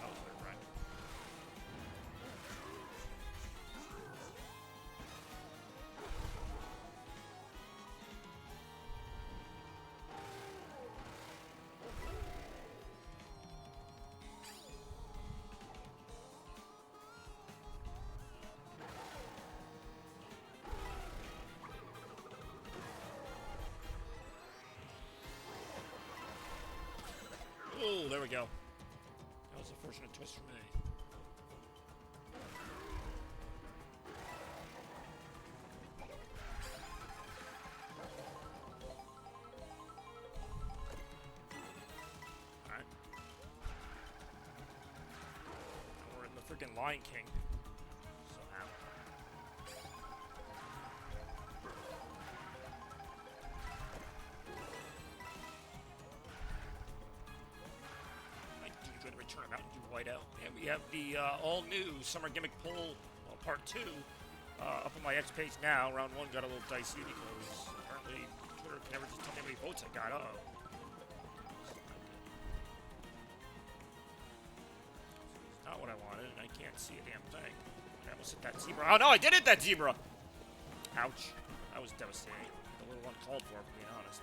That was weird, right? Oh, there we go. That was a fortunate twist for me. Alright. Now we're in the freaking Lion King. Somehow. I do enjoy the return of Mountain Dew Whiteout. And we have the all-new Summer Gimmick Poll, Part 2, up on my X page now. Round 1 got a little dicey because apparently Twitter can never just tell me how many votes I got. Uh-oh. It's not what I wanted, and I can't see a damn thing. I almost hit that zebra. Oh, no, I did hit that zebra! Ouch. That was devastating. A little uncalled for being honest.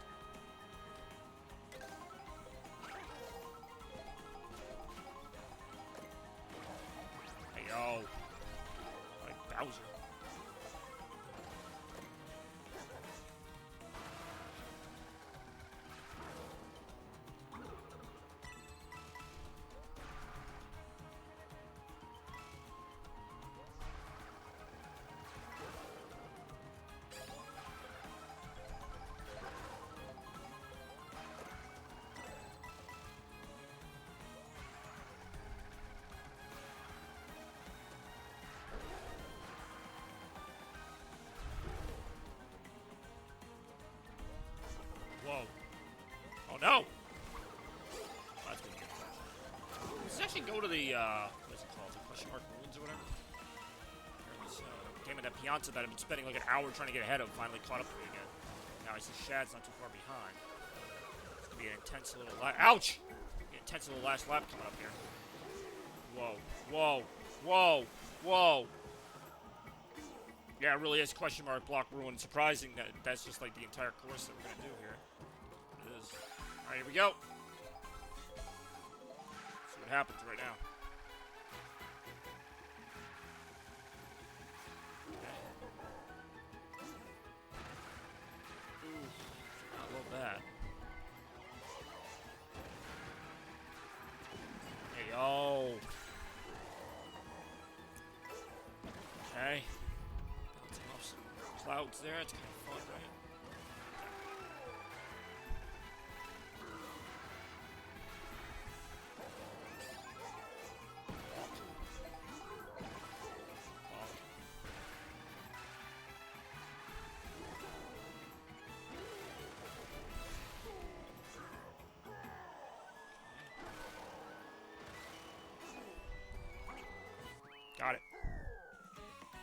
Hey, yo. Like Bowser. no! That's gonna be good. Let's actually go to the, what is it called? The question mark ruins or whatever? There's a game at that Piazza that I've been spending like an hour trying to get ahead of, finally caught up to me again. Now I see Shad's not too far behind. It's gonna be an intense little ouch! An intense little last lap coming up here. Whoa, whoa, whoa, whoa! Yeah, it really is question mark block ruin. Surprising that that's just like the entire course that we're gonna do here. It is. All right, here we go. See what happens right now. Ooh, I love that. Hey, yo. Okay. Bouncing off some clouds there. It's kind of fun, right? Got it.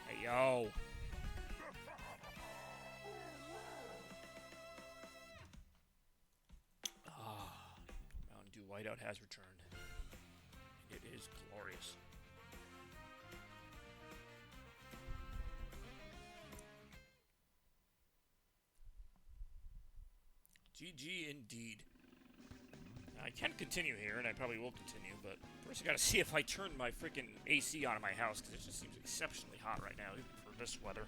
Hey, yo. Mountain Dew Whiteout has returned. It is glorious. GG indeed. I can continue here, and I probably will continue, but first I gotta see if I turn my freaking AC on in my house, because it just seems exceptionally hot right now, even for this weather.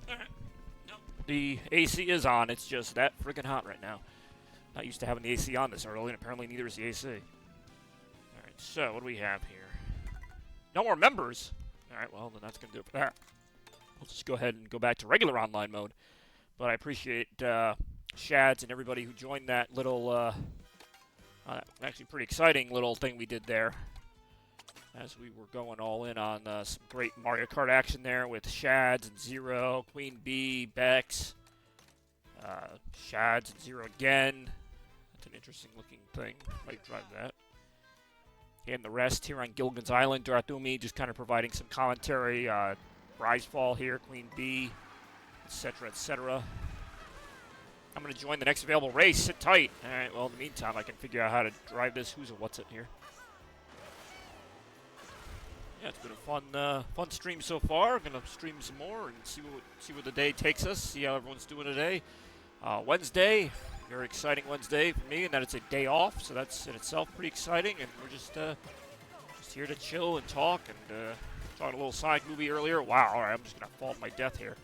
Alright. Nope. The AC is on, it's just that freaking hot right now. Not used to having the AC on this early, and apparently neither is the AC. Alright, so what do we have here? No more members! Alright, well, then that's going to do it for that. We'll just go ahead and go back to regular online mode. But I appreciate Shads and everybody who joined that little, actually pretty exciting little thing we did there. As we were going all in on some great Mario Kart action there with Shads and Zero, Queen Bee, Bex, Shads and Zero again. That's an interesting looking thing. Might drive that. And the rest here on Gilligan's Island, Dratumi just kind of providing some commentary. Rizefall here, Queen Bee, etc., etc. I'm going to join the next available race. Sit tight. All right, well, in the meantime, I can figure out how to drive this who's a what's it here. Yeah, it's been a fun stream so far. I'm gonna stream some more and see what the day takes us. See how everyone's doing today. Wednesday, very exciting Wednesday for me, and that it's a day off, so that's in itself pretty exciting. And we're just here to chill and talk and talk a little Sonic movie earlier. Wow, all right, I'm just gonna fall to my death here.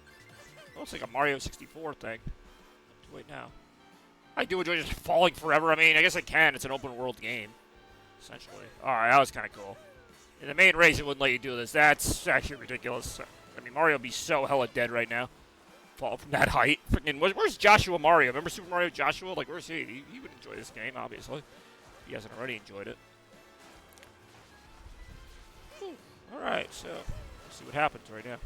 Looks like a Mario 64 thing. Wait now. I do enjoy just falling forever. I mean, I guess I can. It's an open world game, essentially. All right, that was kind of cool. In the main race, it wouldn't let you do this. That's actually ridiculous. I mean, Mario would be so hella dead right now. Fall from that height. Freaking, where's Joshua Mario? Remember Super Mario Joshua? Like, where's he? He would enjoy this game, obviously. If he hasn't already enjoyed it. Alright, so, let's see what happens right now.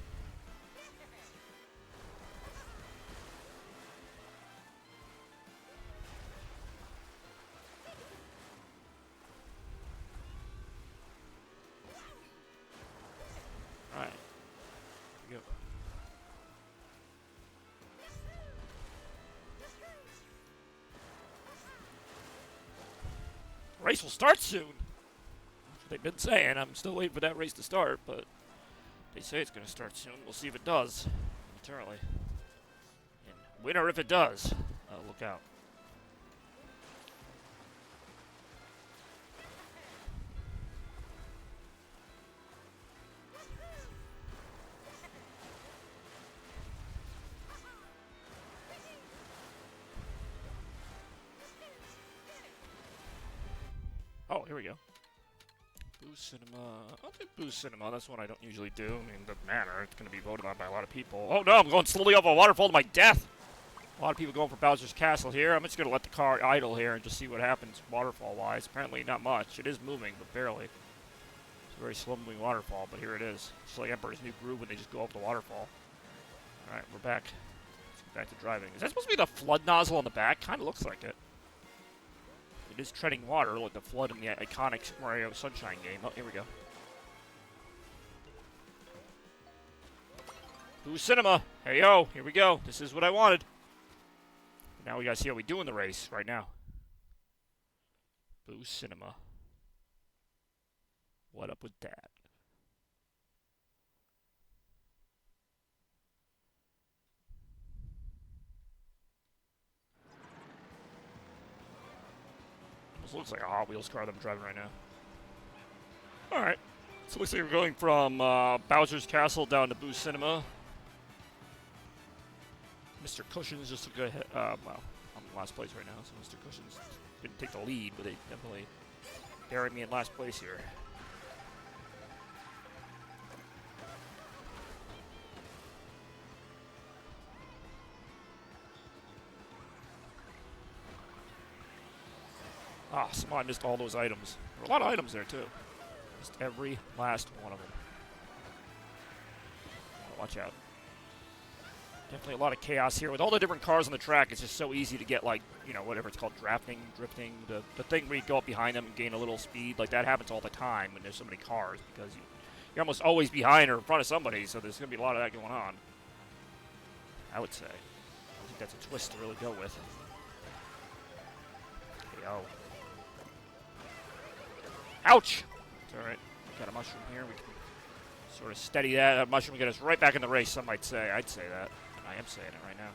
Alright. Here we go. Race will start soon. They've been saying. I'm still waiting for that race to start, but they say it's going to start soon. We'll see if it does, momentarily. And winner if it does. Look out. Oh, here we go. Boost Cinema. I'll do Boost Cinema. That's one I don't usually do. I mean, it doesn't matter. It's going to be voted on by a lot of people. Oh, no, I'm going slowly off a waterfall to my death. A lot of people going for Bowser's Castle here. I'm just going to let the car idle here and just see what happens waterfall-wise. Apparently not much. It is moving, but barely. It's a very slow-moving waterfall, but here it is. It's like Emperor's New Groove when they just go up the waterfall. Alright, we're back. Let's get back to driving. Is that supposed to be the flood nozzle on the back? Kind of looks like it. It is treading water, like the flood in the iconic Mario Sunshine game. Oh, here we go. Boo Cinema! Hey yo, here we go. This is what I wanted. Now we gotta see how we do in the race right now. Boo Cinema. What up with that? This looks like a Hot Wheels car that I'm driving right now. Alright. So it looks like we're going from Bowser's Castle down to Boo Cinema. Mr. Cushion's just took a hit. Well, I'm in last place right now, so Mr. Cushion's didn't take the lead, but they definitely buried me in last place here. Ah, somehow I missed all those items. There were a lot of items there, too. Just every last one of them. Oh, watch out. Definitely a lot of chaos here. With all the different cars on the track, it's just so easy to get, like, you know, whatever it's called, drafting, drifting, the thing where you go up behind them and gain a little speed. Like, that happens all the time when there's so many cars, because you're almost always behind or in front of somebody, so there's going to be a lot of that going on. I would say. I think that's a twist to really go with. KO. Ouch! It's alright. Got a mushroom here. We can sort of steady that. That mushroom will get us right back in the race, some might say. I'd say that. I am saying it right now.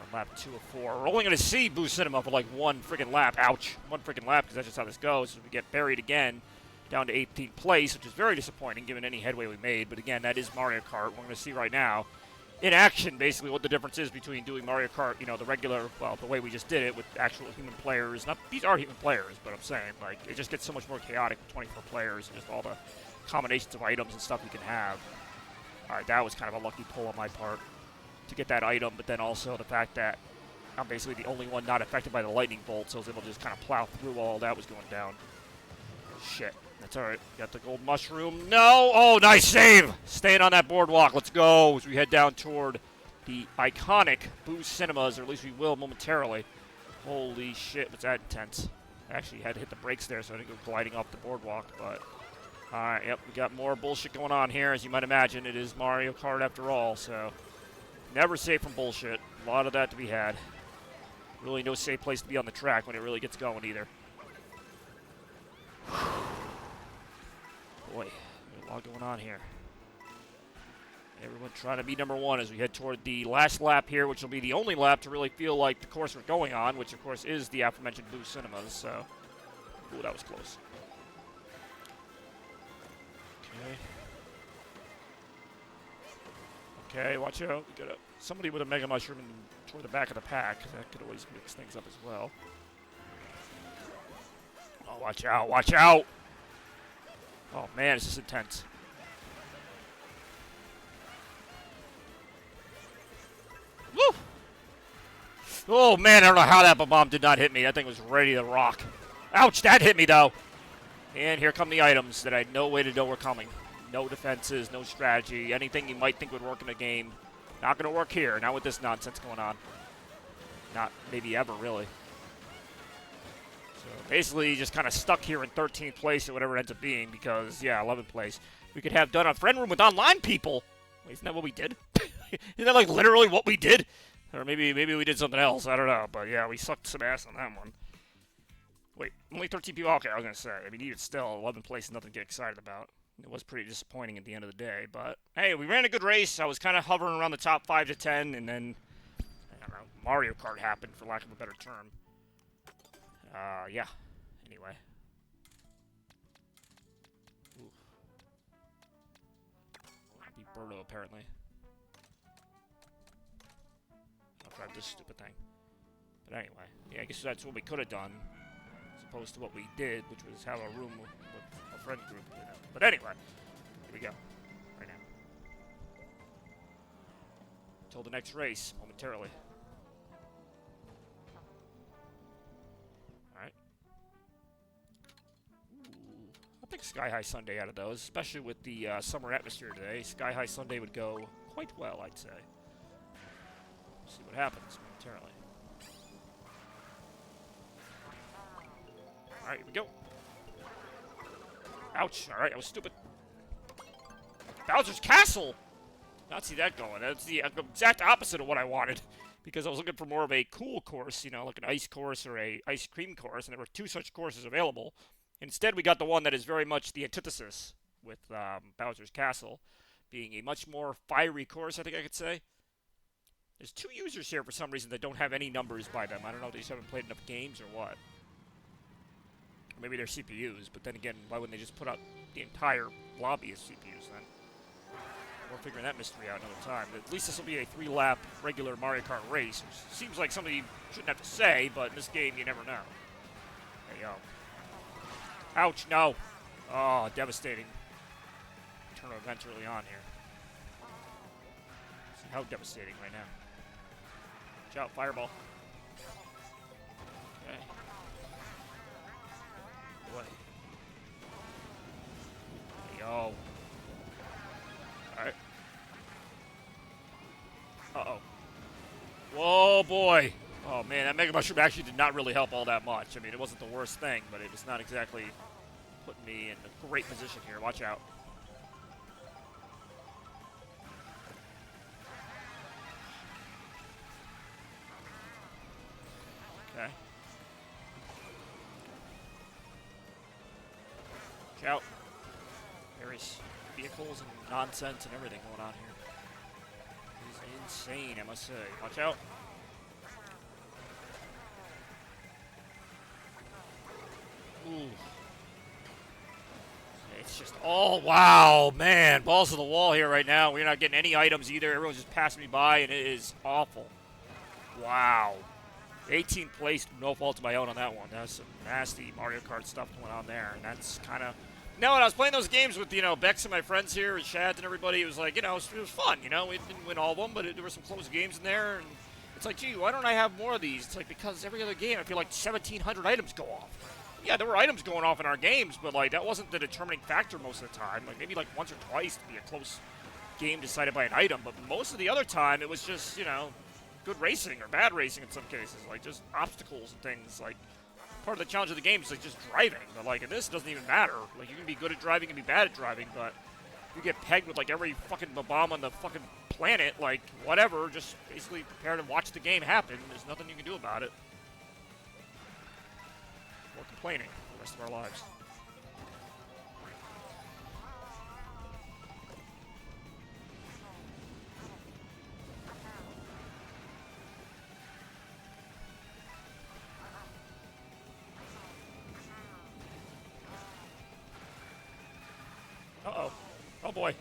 On lap 2 of 4. We're only going to see Boo Cinema for like one freaking lap. Ouch. One freaking lap, because that's just how this goes. So we get buried again down to 18th place, which is very disappointing given any headway we made. But again, that is Mario Kart. We're going to see right now in action, basically, what the difference is between doing Mario Kart, you know, the regular, well, the way we just did it with actual human players. Not, these are human players, but I'm saying, like, it just gets so much more chaotic with 24 players and just all the combinations of items and stuff you can have. Alright, that was kind of a lucky pull on my part to get that item, but then also the fact that I'm basically the only one not affected by the lightning bolt, so I was able to just kind of plow through all that was going down. Shit. That's alright. Got the gold mushroom. No! Oh, nice save! Staying on that boardwalk. Let's go as we head down toward the iconic Boo Cinemas, or at least we will momentarily. Holy shit, was that intense. I actually had to hit the brakes there so I didn't go gliding off the boardwalk, but... Alright, yep, we got more bullshit going on here. As you might imagine, it is Mario Kart after all, so... Never safe from bullshit. A lot of that to be had. Really no safe place to be on the track when it really gets going either. Boy, a lot going on here. Everyone trying to be number one as we head toward the last lap here, which will be the only lap to really feel like the course we're going on, which of course is the aforementioned Boo Cinemas, so... Ooh, that was close. Okay. Okay, watch out. We got somebody with a Mega Mushroom toward the back of the pack. That could always mix things up as well. Oh, watch out, watch out! Oh man, this is intense. Woo! Oh man, I don't know how that bomb did not hit me. That thing was ready to rock. Ouch, that hit me though. And here come the items that I had no way to know were coming. No defenses, no strategy, anything you might think would work in a game. Not going to work here, not with this nonsense going on. Not maybe ever, really. So basically, just kind of stuck here in 13th place or whatever it ends up being because, yeah, 11th place. We could have done a friend room with online people. Wait, isn't that what we did? Isn't that like literally what we did? Or maybe we did something else, I don't know. But yeah, we sucked some ass on that one. Wait, only 13 people? Okay, I was going to say. I mean, even still, 11th place is nothing to get excited about. It was pretty disappointing at the end of the day, but hey, we ran a good race. I was kind of hovering around the top 5 to 10, and then, I don't know, Mario Kart happened, for lack of a better term. Yeah. Anyway. Ooh. Beat Birdo, apparently. I'll drive this stupid thing. But anyway, yeah, I guess that's what we could have done, as opposed to what we did, which was have a room with a friend group. But anyway, here we go. Right now. Until the next race, momentarily. like Sky High Sunday out of those, especially with the summer atmosphere today. Sky High Sunday would go quite well, I'd say. See what happens momentarily. Alright, here we go. Ouch. Alright, I was stupid. Bowser's Castle! Not see that going. That's the exact opposite of what I wanted. Because I was looking for more of a cool course, you know, like an ice course or a ice cream course, and there were 2 such courses available. Instead, we got the one that is very much the antithesis, with Bowser's Castle being a much more fiery course, I think I could say. There's 2 users here for some reason that don't have any numbers by them. I don't know if they just haven't played enough games or what. Or maybe they're CPUs, but then again, why wouldn't they just put out the entire lobby as CPUs then? We're figuring that mystery out another time. At least this will be a 3-lap regular Mario Kart race, which seems like something you shouldn't have to say, but in this game, you never know. There you go. Ouch, no. Oh, devastating. Turn of events early on here. See how devastating right now. Watch out, fireball. Okay. Boy. There you go. Alright. Uh-oh. Whoa, boy. Oh, man, that Mega Mushroom actually did not really help all that much. I mean, it wasn't the worst thing, but it was not exactly putting me in a great position here. Watch out. Okay. Watch out. Various vehicles and nonsense and everything going on here. It is insane, I must say. Watch out. Ooh. It's just, oh, wow, man. Balls to the wall here right now. We're not getting any items either. Everyone's just passing me by, and it is awful. Wow. 18th place, no fault of my own on that one. That's some nasty Mario Kart stuff going on there, and that's kind of... No, when I was playing those games with, you know, Bex and my friends here, and Shad and everybody, it was like, you know, it was fun, you know? We didn't win all of them, but there were some close games in there, and it's like, gee, why don't I have more of these? It's like, because every other game, I feel like 1,700 items go off. Yeah, there were items going off in our games, but, like, that wasn't the determining factor most of the time. Like, maybe, like, once or twice to be a close game decided by an item, but most of the other time, it was just, you know, good racing or bad racing in some cases. Like, just obstacles and things, like... Part of the challenge of the game is like just driving, but like in this, it doesn't even matter. Like you can be good at driving and be bad at driving, but you get pegged with like every fucking bomb on the fucking planet, like whatever. Just basically prepare to watch the game happen. There's nothing you can do about it. Or complaining for the rest of our lives. Uh-oh. Oh, boy.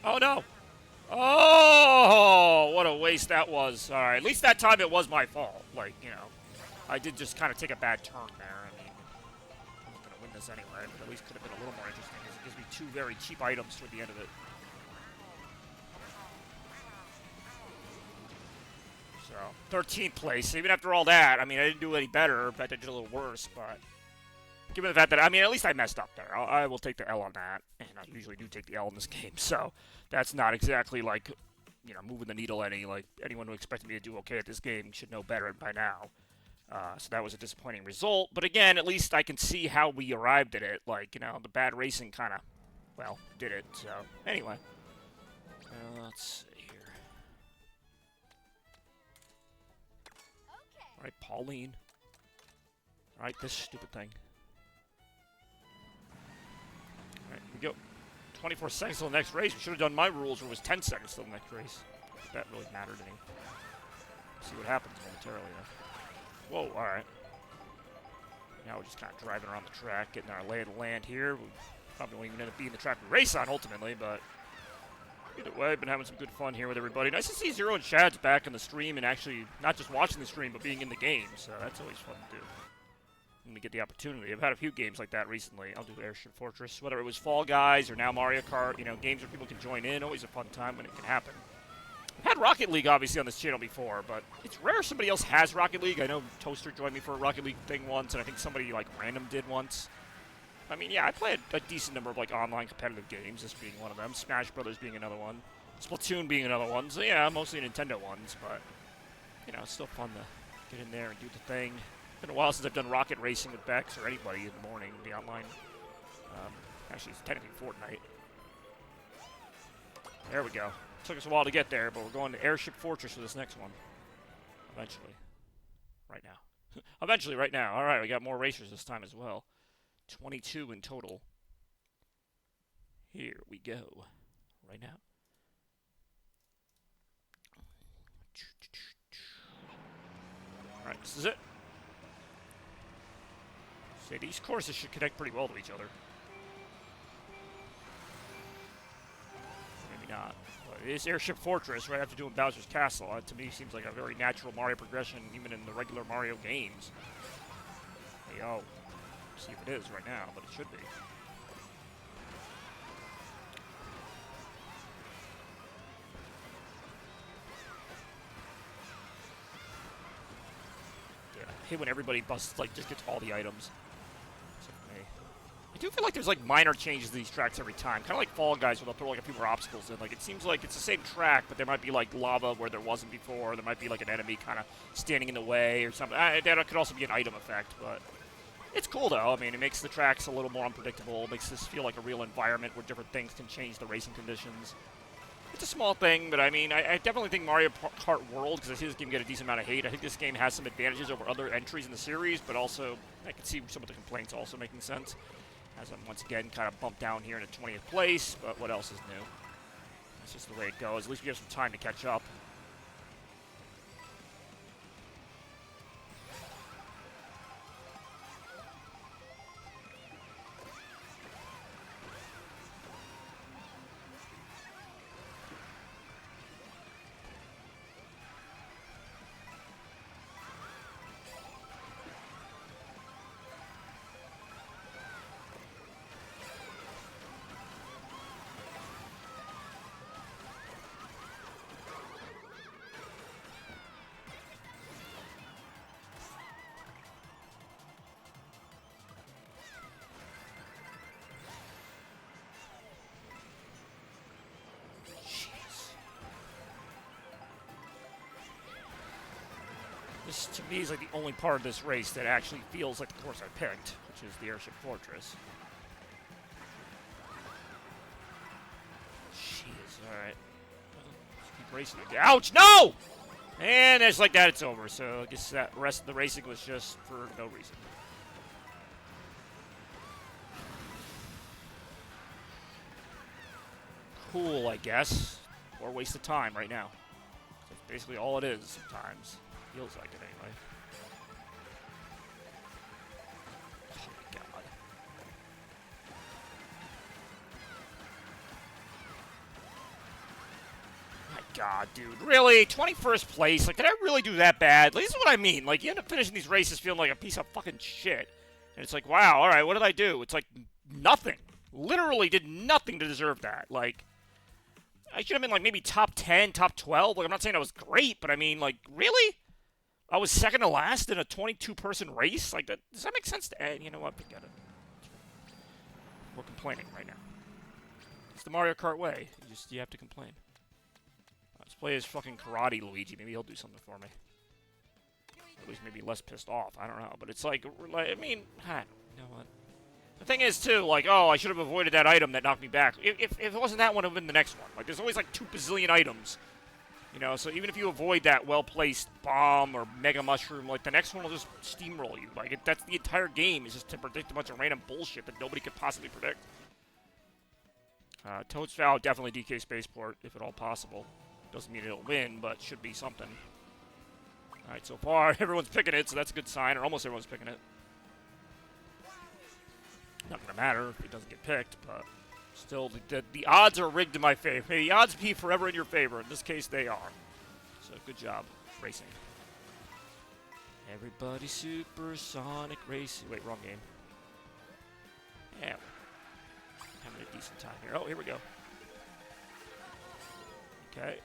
Oh, no. Oh, what a waste that was. All right, at least that time it was my fault. Like, you know, I did just kind of take a bad turn there. I mean, I was going to win this anyway, but at least could have been a little more interesting because it gives me 2 very cheap items toward the end of it. So, 13th place. Even after all that, I mean, I didn't do any better. In fact, I did a little worse, but... Given the fact that, I mean, at least I messed up there. I will take the L on that, and I usually do take the L in this game, so that's not exactly, like, you know, moving the needle any. Like, anyone who expected me to do okay at this game should know better by now. So that was a disappointing result, but again, at least I can see how we arrived at it. Like, you know, the bad racing kind of, well, did it, so anyway. Let's see here. Alright, Pauline. Alright, this stupid thing. Alright, here we go. 24 seconds till the next race. We should have done my rules where it was 10 seconds till the next race. If that really mattered any. See what happens momentarily though. Whoa, alright. Now we're just kind of driving around the track, getting our lay of the land here. We probably won't even end up being the track we race on ultimately, but either way, I've been having some good fun here with everybody. Nice to see Zero and Shad's back in the stream and actually not just watching the stream, but being in the game, so that's always fun to do. When we get the opportunity. I've had a few games like that recently. I'll do Airship Fortress, whether it was Fall Guys or now Mario Kart, you know, games where people can join in. Always a fun time when it can happen. I've had Rocket League, obviously, on this channel before, but it's rare somebody else has Rocket League. I know Toaster joined me for a Rocket League thing once, and I think somebody, like, random did once. I mean, yeah, I play a decent number of like online competitive games, this being one of them, Smash Brothers being another one, Splatoon being another one, so yeah, mostly Nintendo ones, but, you know, it's still fun to get in there and do the thing. It's been a while since I've done rocket racing with Bex or anybody in the morning, the online. Actually, it's technically Fortnite. There we go. Took us a while to get there, but we're going to Airship Fortress for this next one. Eventually. Right now. Eventually, right now. Alright, we got more racers this time as well. 22 in total. Here we go. Right now. Alright, this is it. So these courses should connect pretty well to each other. Maybe not. But it is Airship Fortress right after doing Bowser's Castle. That to me seems like a very natural Mario progression, even in the regular Mario games. Hey, oh. See if it is right now, but it should be. Yeah, I hate when everybody busts, like, just gets all the items. I do feel like there's like minor changes to these tracks every time. Kind of like Fall Guys where they'll throw like a few more obstacles in. Like it seems like it's the same track, but there might be like lava where there wasn't before. There might be like an enemy kind of standing in the way or something. That could also be an item effect, but it's cool though. I mean, it makes the tracks a little more unpredictable. It makes this feel like a real environment where different things can change the racing conditions. It's a small thing, but I mean, I definitely think Mario Kart World, because I see this game get a decent amount of hate, I think this game has some advantages over other entries in the series, but also I can see some of the complaints also making sense. As I'm once again kind of bumped down here in the 20th place, but what else is new? That's just the way it goes. At least we have some time to catch up. This, to me, is like the only part of this race that actually feels like the course I picked, which is the Airship Fortress. Jeez, alright. Let's keep racing again. Ouch, no! And it's like that, it's over. So I guess that rest of the racing was just for no reason. Cool, I guess. Or waste of time right now. That's basically all it is sometimes. Feels like it anyway. Oh my god. My god, dude. Really? 21st place? Like, did I really do that bad? Like, this is what I mean. Like, you end up finishing these races feeling like a piece of fucking shit. And it's like, wow, alright, what did I do? It's like, nothing. Literally did nothing to deserve that. Like, I should have been, like, maybe top 10, top 12. Like, I'm not saying I was great, but I mean, like, really? I was second to last in a 22-person race? Like, that, does that make sense to Ed? You know what? Forget it. We're complaining right now. It's the Mario Kart way. You have to complain. Let's play as fucking Karate Luigi. Maybe he'll do something for me. At least maybe less pissed off. I don't know. But it's like I mean, you know what? The thing is, too, like, oh, I should have avoided that item that knocked me back. If it wasn't that one, it would have been the next one. Like, there's always, like, 2 bazillion items. You know, so even if you avoid that well-placed bomb or mega mushroom, like, the next one will just steamroll you. Like, that's the entire game, is just to predict a bunch of random bullshit that nobody could possibly predict. Toad's Foul, definitely DK Spaceport, if at all possible. Doesn't mean it'll win, but should be something. Alright, so far, everyone's picking it, so that's a good sign, or almost everyone's picking it. Not gonna matter if it doesn't get picked, but still, the odds are rigged in my favor. May the odds be forever in your favor. In this case, they are. So, good job racing. Everybody Supersonic Racing. Wait, wrong game. Yeah. Having a decent time here. Oh, here we go. Okay.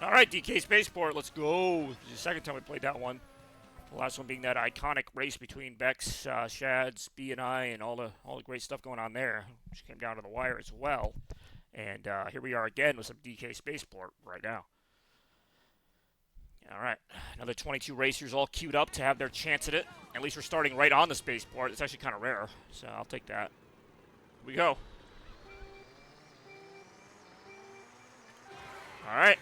Alright, DK Spaceport, let's go. This is the second time we played that one. The last one being that iconic race between Bex, Shads, B and I, and all the great stuff going on there, which came down to the wire as well. And here we are again with some DK Spaceport right now. All right, another 22 racers all queued up to have their chance at it. At least we're starting right on the spaceport. It's actually kind of rare, so I'll take that. Here we go. All right.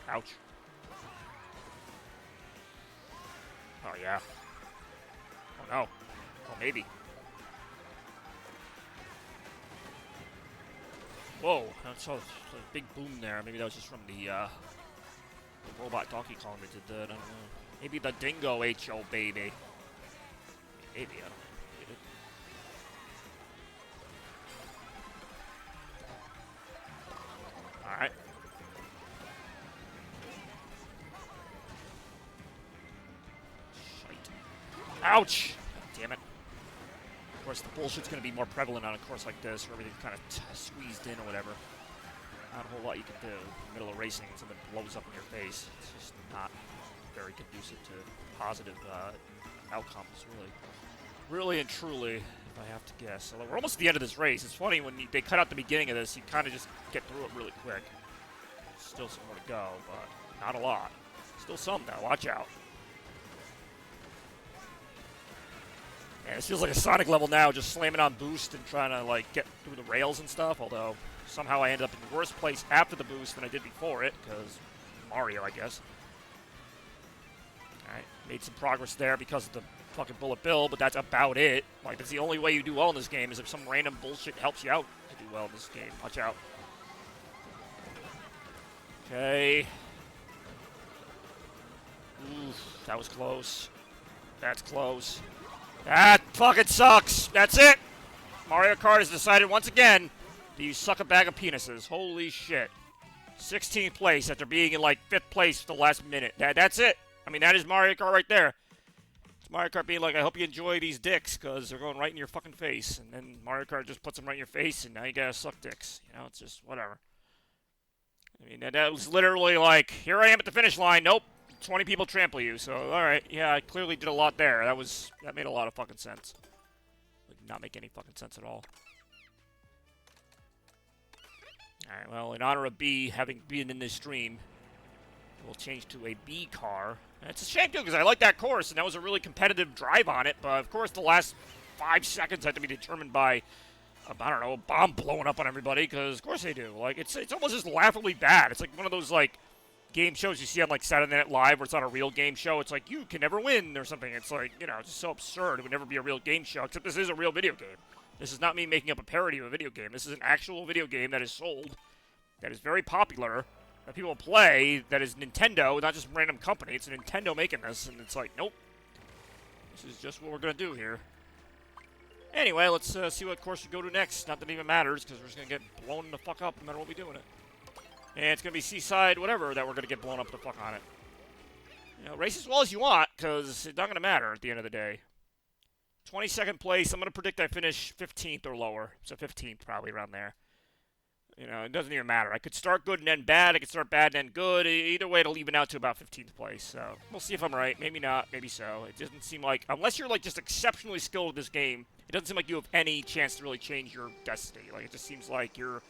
Ouch. Oh, yeah. Oh, no. Oh, maybe. Whoa, I saw a big boom there. Maybe that was just from the robot Donkey Kong that did that. I don't know. Maybe the Dingo HO, baby. Maybe, I don't know. Alright. Shite. Ouch! Damn it. Of course, the bullshit's going to be more prevalent on a course like this, where everything's kind of squeezed in or whatever. Not a whole lot you can do in the middle of racing and something blows up in your face. It's just not very conducive to positive outcomes, really and truly, if I have to guess. So we're almost at the end of this race. It's funny when they cut out the beginning of this, you kind of just get through it really quick. Still some more to go, but not a lot. Still some though. Watch out. Man, it feels like a Sonic level now, just slamming on boost and trying to like get through the rails and stuff. Although somehow I ended up in the worse place after the boost than I did before it, because Mario, I guess. All right, made some progress there because of the fucking Bullet Bill, but that's about it. Like, that's the only way you do well in this game, is if some random bullshit helps you out to do well in this game. Watch out. Okay. Oof, that was close. That's close. That fucking sucks. That's it. Mario Kart has decided once again that you suck a bag of penises. Holy shit. 16th place after being in like 5th place for the last minute. That's it. I mean, that is Mario Kart right there. It's Mario Kart being like, I hope you enjoy these dicks, because they're going right in your fucking face. And then Mario Kart just puts them right in your face, and now you gotta suck dicks. You know, it's just whatever. I mean, that was literally like, here I am at the finish line. Nope. 20 people trample you. So, alright. Yeah, I clearly did a lot there. That made a lot of fucking sense. Like, not make any fucking sense at all. Alright, well, in honor of B having been in this stream, we'll change to a B car. And it's a shame, too, because I like that course, and that was a really competitive drive on it. But, of course, the last 5 seconds had to be determined by, I don't know, a bomb blowing up on everybody, because, of course, they do. Like, it's almost just laughably bad. It's like one of those, like, game shows you see on, like, Saturday Night Live where it's not a real game show. It's like, you can never win or something. It's like, you know, it's just so absurd. It would never be a real game show, except this is a real video game. This is not me making up a parody of a video game. This is an actual video game that is sold, that is very popular, that people play, that is Nintendo, not just a random company. It's a Nintendo making this, and it's like, nope. This is just what we're going to do here. Anyway, let's see what course we go to next. Not that it even matters, because we're just going to get blown the fuck up no matter what we do in it. And it's going to be Seaside whatever that we're going to get blown up the fuck on it. You know, race as well as you want, because it's not going to matter at the end of the day. 22nd place, I'm going to predict I finish 15th or lower. So 15th, probably around there. You know, it doesn't even matter. I could start good and end bad. I could start bad and end good. Either way, it'll even out to about 15th place. So we'll see if I'm right. Maybe not. Maybe so. It doesn't seem like, unless you're like just exceptionally skilled at this game, it doesn't seem like you have any chance to really change your destiny. Like, it just seems like you're,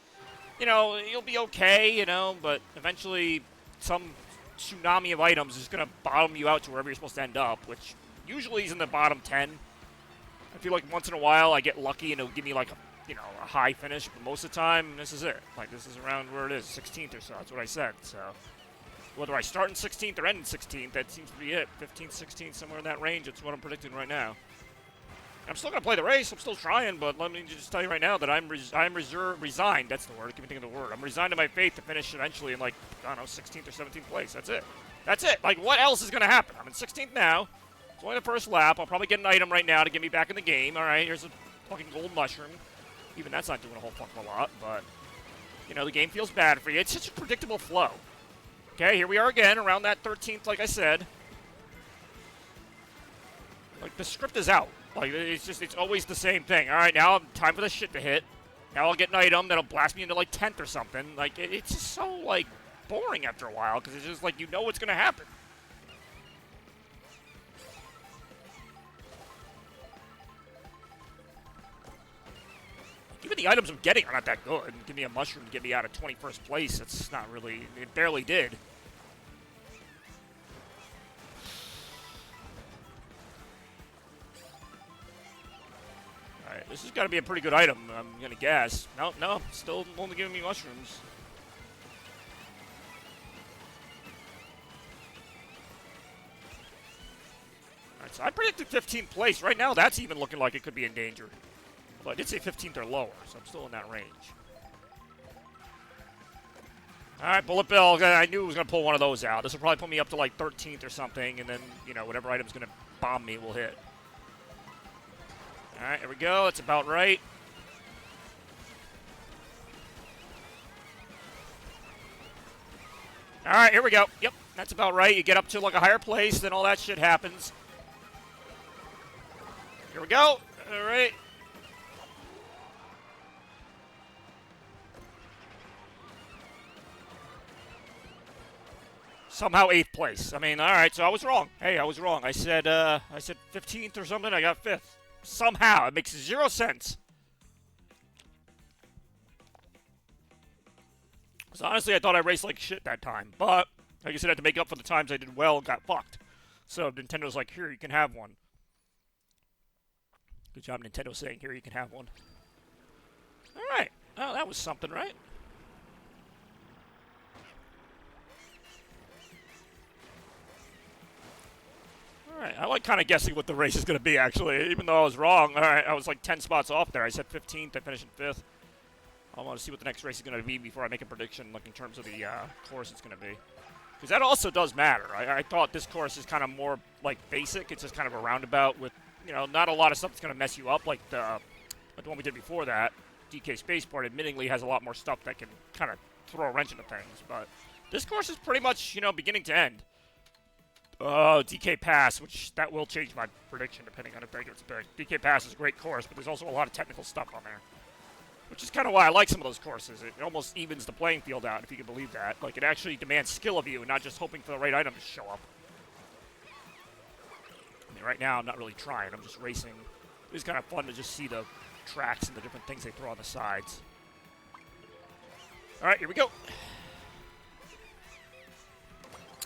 you know, you'll be okay, you know, but eventually some tsunami of items is going to bottom you out to wherever you're supposed to end up, which usually is in the bottom 10. I feel like once in a while I get lucky and it'll give me like a, you know, a high finish, but most of the time, this is it. Like, this is around where it is, 16th or so. That's what I said. So, whether I start in 16th or end in 16th, that seems to be it. 15th, 16th, somewhere in that range. That's what I'm predicting right now. I'm still going to play the race. I'm still trying, but let me just tell you right now that I'm resigned. That's the word. I can't even think of the word. I'm resigned to my fate to finish eventually in, like, I don't know, 16th or 17th place. That's it. That's it. Like, what else is going to happen? I'm in 16th now. It's only the first lap. I'll probably get an item right now to get me back in the game. All right, here's a fucking gold mushroom. Even that's not doing a whole fucking lot, but, you know, the game feels bad for you. It's such a predictable flow. Okay, here we are again, around that 13th, like I said. Like, the script is out. Like, it's always the same thing. All right, now time for the shit to hit. Now I'll get an item that'll blast me into, like, 10th or something. Like, it's just so, like, boring after a while, because it's just, like, you know what's going to happen. even the items I'm getting are not that good. Give me a mushroom to get me out of 21st place. It's not really, it barely did. Alright, this has got to be a pretty good item, I'm going to guess. No, still only giving me mushrooms. Alright, so I predicted 15th place. Right now, that's even looking like it could be in danger. Well, I did say 15th or lower, so I'm still in that range. Alright, Bullet Bill. I knew it was going to pull one of those out. This will probably put me up to like 13th or something, and then, you know, whatever item's going to bomb me will hit. Alright, here we go. That's about right. Alright, here we go. Yep, that's about right. You get up to like a higher place, then all that shit happens. Here we go. Alright. Somehow 8th place. I mean, all right, so I was wrong. Hey, I was wrong. I said 15th or something. I got 5th. Somehow. It makes 0 sense. So honestly, I thought I raced like shit that time. But, like I said, I had to make up for the times I did well and got fucked. So Nintendo's like, here, you can have one. Good job, Nintendo, saying, here, you can have one. All right. Oh, that was something, right? Alright, I like kind of guessing what the race is going to be, actually, even though I was wrong. Alright, I was like 10 spots off there. I said 15th, I finished in 5th. I want to see what the next race is going to be before I make a prediction, like in terms of the course it's going to be. Because that also does matter. I thought this course is kind of more, like, basic. It's just kind of a roundabout with, you know, not a lot of stuff that's going to mess you up, like the one we did before that. DK Spaceport, admittingly, has a lot more stuff that can kind of throw a wrench into things. But this course is pretty much, you know, beginning to end. Oh, DK Pass, which that will change my prediction depending on if that gets big. DK Pass is a great course, but there's also a lot of technical stuff on there. Which is kind of why I like some of those courses. It almost evens the playing field out, if you can believe that. Like, it actually demands skill of you and not just hoping for the right item to show up. I mean, right now, I'm not really trying. I'm just racing. It's kind of fun to just see the tracks and the different things they throw on the sides. All right, here we go.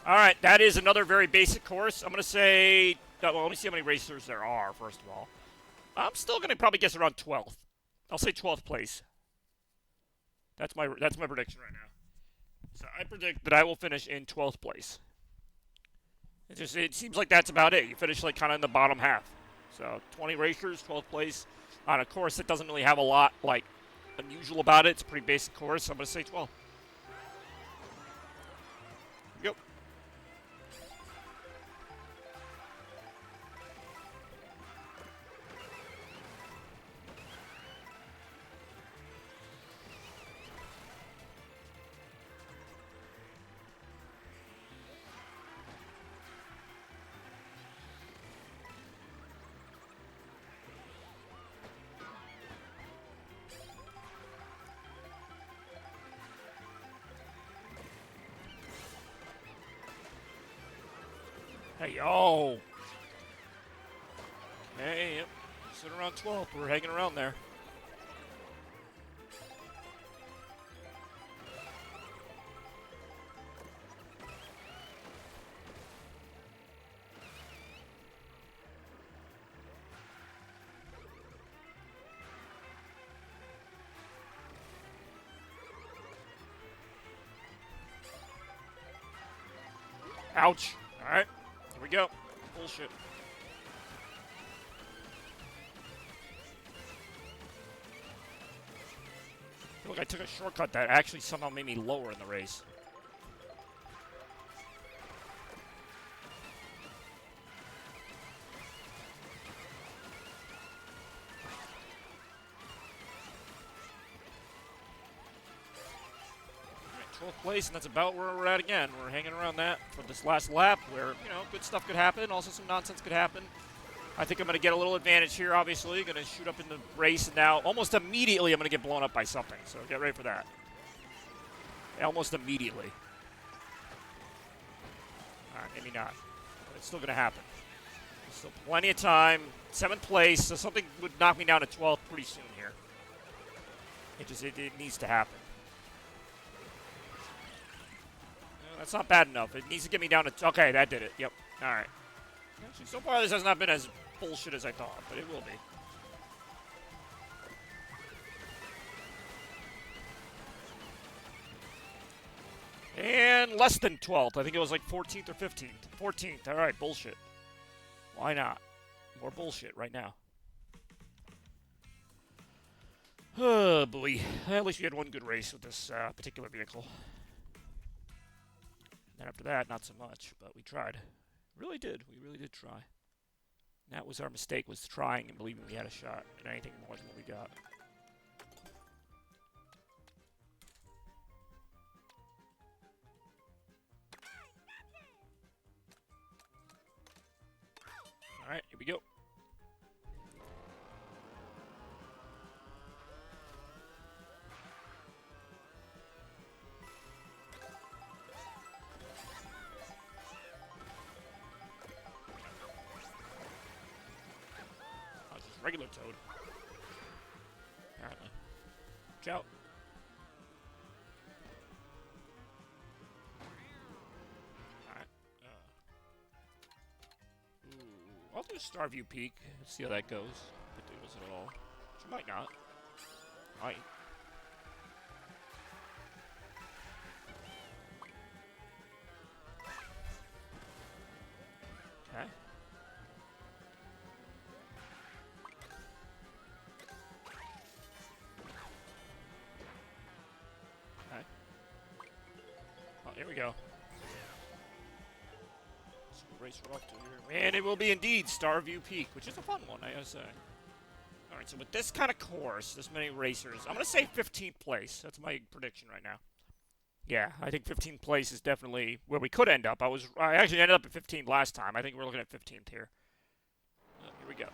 All right, that is another very basic course. I'm going to say, well, let me see how many racers there are, first of all. I'm still going to probably guess around 12th. I'll say 12th place. That's my prediction right now. So I predict that I will finish in 12th place. It seems like that's about it. You finish like kind of in the bottom half. So 20 racers, 12th place on a course that doesn't really have a lot like unusual about it. It's a pretty basic course. So I'm going to say 12. Yep. Hey, yo. Hey, yep. Sit around 12th. We're hanging around there. Ouch. All right. Here we go. Bullshit. I feel like I took a shortcut that actually somehow made me lower in the race. All right, 12th place, and that's about where we're at again. We're hanging around that for this last lap where, you know, good stuff could happen. Also some nonsense could happen. I think I'm going to get a little advantage here, obviously. Going to shoot up in the race, and now almost immediately I'm going to get blown up by something. So get ready for that. Almost immediately. All right, maybe not. But it's still going to happen. There's still plenty of time. 7th place, so something would knock me down to 12th pretty soon here. It needs to happen. That's not bad enough. It needs to get me down to... Okay, that did it. Yep. All right. Actually, so far this has not been as bullshit as I thought, but it will be. And less than 12th. I think it was like 14th or 15th. 14th. All right, bullshit. Why not? More bullshit right now. Oh, boy. At least we had one good race with this particular vehicle. And after that, not so much, but we tried. Really did. We really did try. That was our mistake, was trying and believing we had a shot at anything more than what we got. All right, here we go. Regular Toad. Apparently. Watch out. Alright. I'll do a Starview Peak. See how that goes. If it does at all. She might not. Might. Okay. Here we go. So we'll race her up to here. And it will be indeed Starview Peak, which is a fun one, I gotta say. Alright, so with this kind of course, this many racers, I'm gonna say 15th place. That's my prediction right now. Yeah, I think 15th place is definitely where we could end up. I actually ended up at 15th last time. I think we're looking at 15th here. Here we go.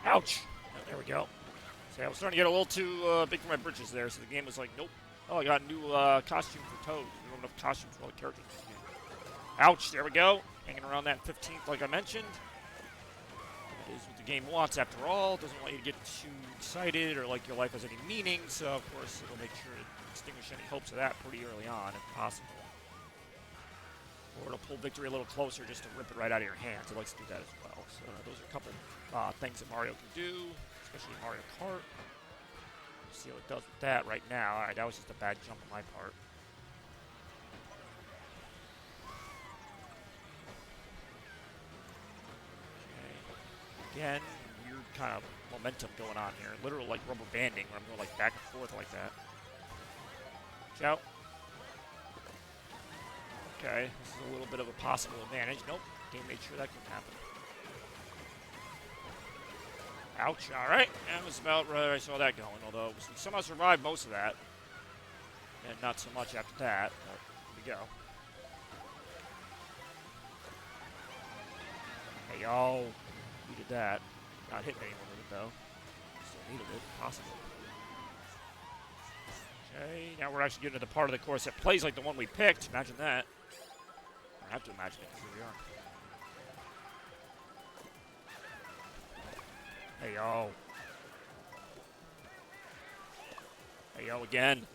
Ouch! Oh, there we go. See, I was starting to get a little too big for my britches there, so the game was like, nope. Oh, I got a new costume for Toad. We don't have enough costumes for all the characters in this game. Ouch! There we go. Hanging around that 15th, like I mentioned. That is what the game wants, after all. It doesn't want you to get too excited or like your life has any meaning, so of course it'll make sure to extinguish any hopes of that pretty early on, if possible. Or it'll pull victory a little closer just to rip it right out of your hands. It likes to do that as well. So those are a couple things that Mario can do, especially Mario Kart. See how it does with that right now. Alright, that was just a bad jump on my part. Okay. Again, weird kind of momentum going on here. Literal like rubber banding where I'm going like back and forth like that. Watch out. Okay, this is a little bit of a possible advantage. Nope, game made sure that couldn't happen. Ouch, alright. That was about where I saw that going, although we somehow survived most of that. And not so much after that, but here we go. Hey, yo. Needed that. Not hitting anyone with it, though. Still needed it, possible. Okay, now we're actually getting to the part of the course that plays like the one we picked. Imagine that. I have to imagine it, because here we are. Hey, yo. Hey, yo, again.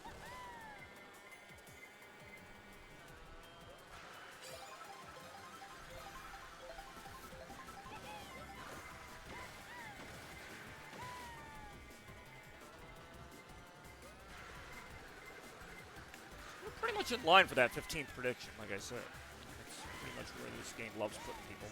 We're pretty much in line for that 15th prediction, like I said. That's pretty much where this game loves putting people.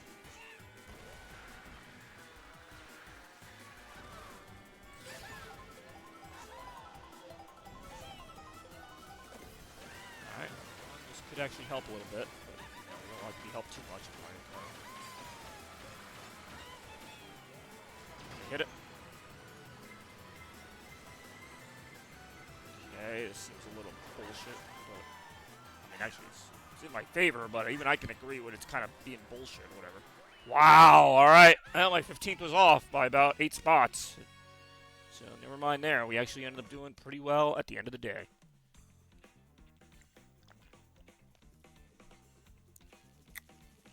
could actually help a little bit, but we don't like to be helped too much in Mario Kart. Hit it. Okay, this seems a little bullshit, but I mean, actually, it's in my favor, but even I can agree with it's kind of being bullshit or whatever. Wow, all right. Well, my 15th was off by about 8 spots. So never mind there. We actually ended up doing pretty well at the end of the day.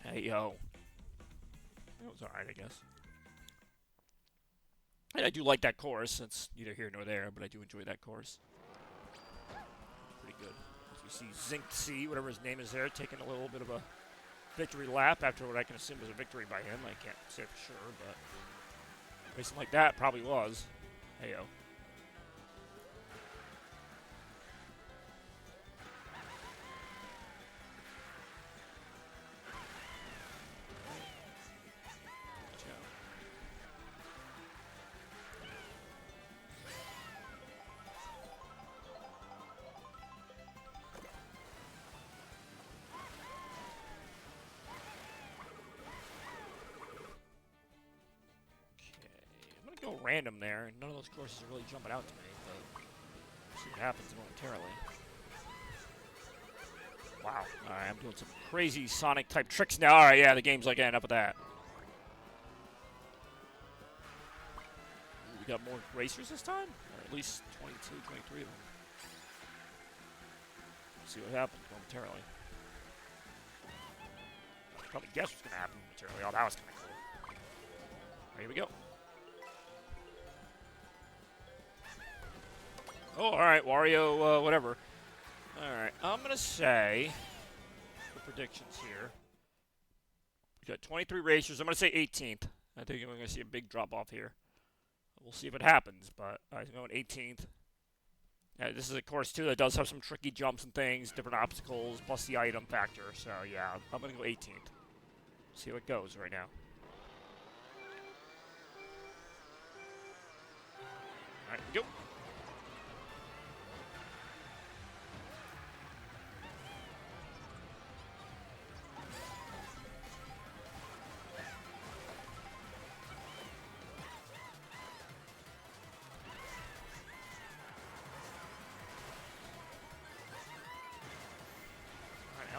Hey, yo. That was alright, I guess. And I do like that chorus. It's neither here nor there, but I do enjoy that chorus. Pretty good. As we see Zinc C, whatever his name is there, taking a little bit of a victory lap after what I can assume was a victory by him. I can't say for sure, but racing like that probably was. Hey, yo. Go random there, and none of those courses are really jumping out to me, but we'll see what happens momentarily. Wow. Alright, I'm doing some crazy Sonic type tricks now. Alright, yeah, the game's like ending up with that. Ooh, we got more racers this time? Or at least 22, 23 of them. We'll see what happens momentarily. Probably guess what's going to happen momentarily. Oh, that was kind of cool. Right, here we go. Oh, alright, Wario, whatever. Alright, I'm going to say, for predictions here, we got 23 racers. I'm going to say 18th. I think we're going to see a big drop-off here. We'll see if it happens, but I'm going 18th. This is a course, too, that does have some tricky jumps and things, different obstacles, plus the item factor. So, yeah, I'm going to go 18th. See how it goes right now. Alright, here we go.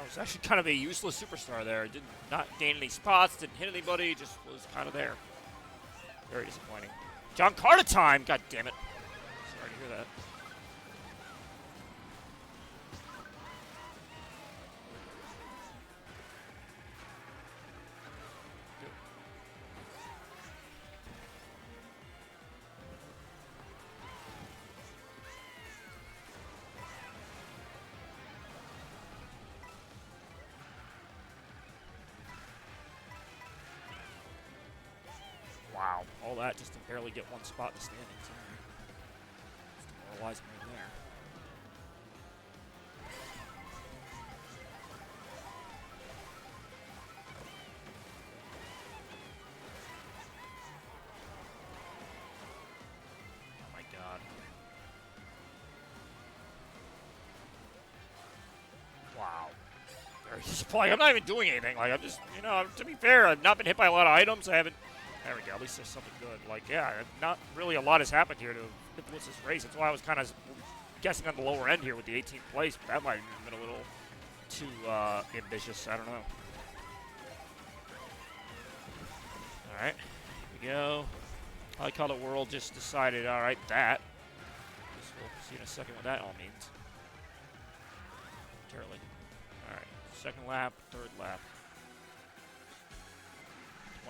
Was actually kind of a useless superstar there. Did not gain any spots, didn't hit anybody, just was kind of there. Very disappointing. John Carter time! God damn it. Sorry to hear that. Wow, all that just to barely get one spot in the standings. Just demoralizing right there. Oh my god. Wow. Very disappointing. I'm not even doing anything. Like, I'm just, you know, to be fair, I've not been hit by a lot of items. I haven't. There we go. At least there's something good. Like, yeah, not really a lot has happened here to influence this race. That's why I was kind of guessing on the lower end here with the 18th place. But that might have been a little too ambitious. I don't know. All right. Here we go. I like how the world just decided, all right, that. Guess we'll see in a second what that all means. Terribly. All right. Second lap, third lap.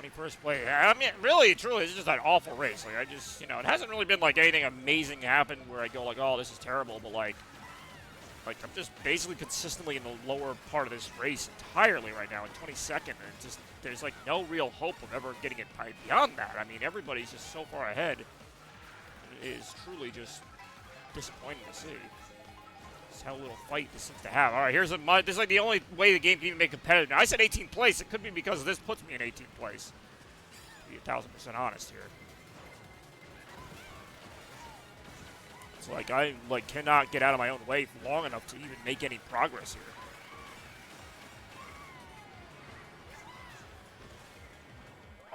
21st place. I mean, really, truly, it's just an awful race. Like, I just, you know, it hasn't really been like anything amazing happen where I go like, oh, this is terrible. But like I'm just basically consistently in the lower part of this race entirely right now, in 22nd, and just there's like no real hope of ever getting it beyond that. I mean, everybody's just so far ahead. It is truly just disappointing to see. Just how little fight this seems to have. All right, here's a mud. This is like the only way the game can even make competitive. Now, I said 18th place. It could be because this puts me in 18th place. To be 1,000% honest here. It's like I cannot get out of my own way for long enough to even make any progress here.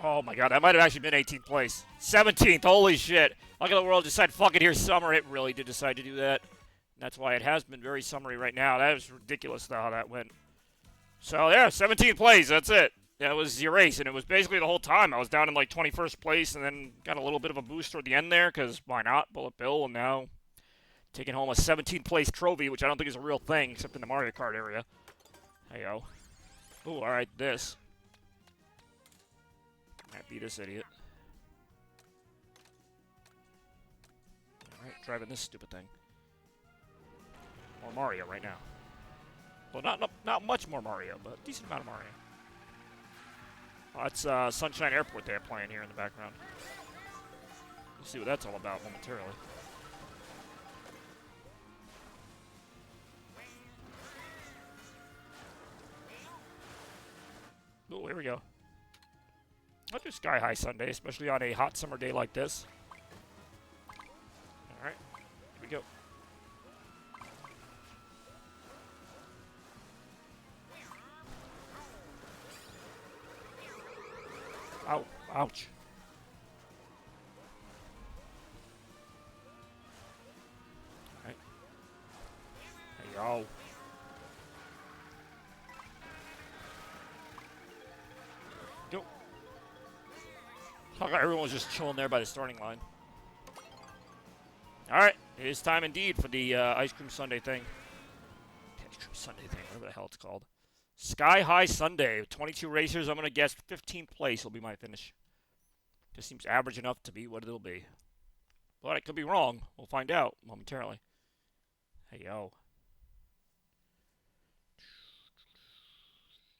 Oh my god, that might have actually been 18th place. 17th, holy shit. Look at the world decide, fuck it, here's summer. It really did decide to do that. And that's why it has been very summery right now. That was ridiculous, though, how that went. So, yeah, 17th place, that's it. That was your race, and it was basically the whole time. I was down in, like, 21st place, and then got a little bit of a boost toward the end there, because why not? Bullet Bill, and now taking home a 17th place trophy, which I don't think is a real thing, except in the Mario Kart area. Hey-yo. Ooh, alright, this. Can't beat this idiot. Alright, driving this stupid thing. More Mario right now. Well, not much more Mario, but a decent amount of Mario. Oh, that's Sunshine Airport they have playing here in the background. We'll see what that's all about momentarily. Oh, here we go. I'll do Sky High Sunday, especially on a hot summer day like this. Alright, here we go. Ow, ouch. Alright. Hey, yo. Go. Everyone was just chilling there by the starting line. Alright, it is time indeed for the Ice Cream Sunday thing. Ice Cream Sunday thing, whatever the hell it's called. Sky High Sunday, 22 racers. I'm going to guess 15th place will be my finish. Just seems average enough to be what it'll be. But I could be wrong. We'll find out momentarily. Hey, yo.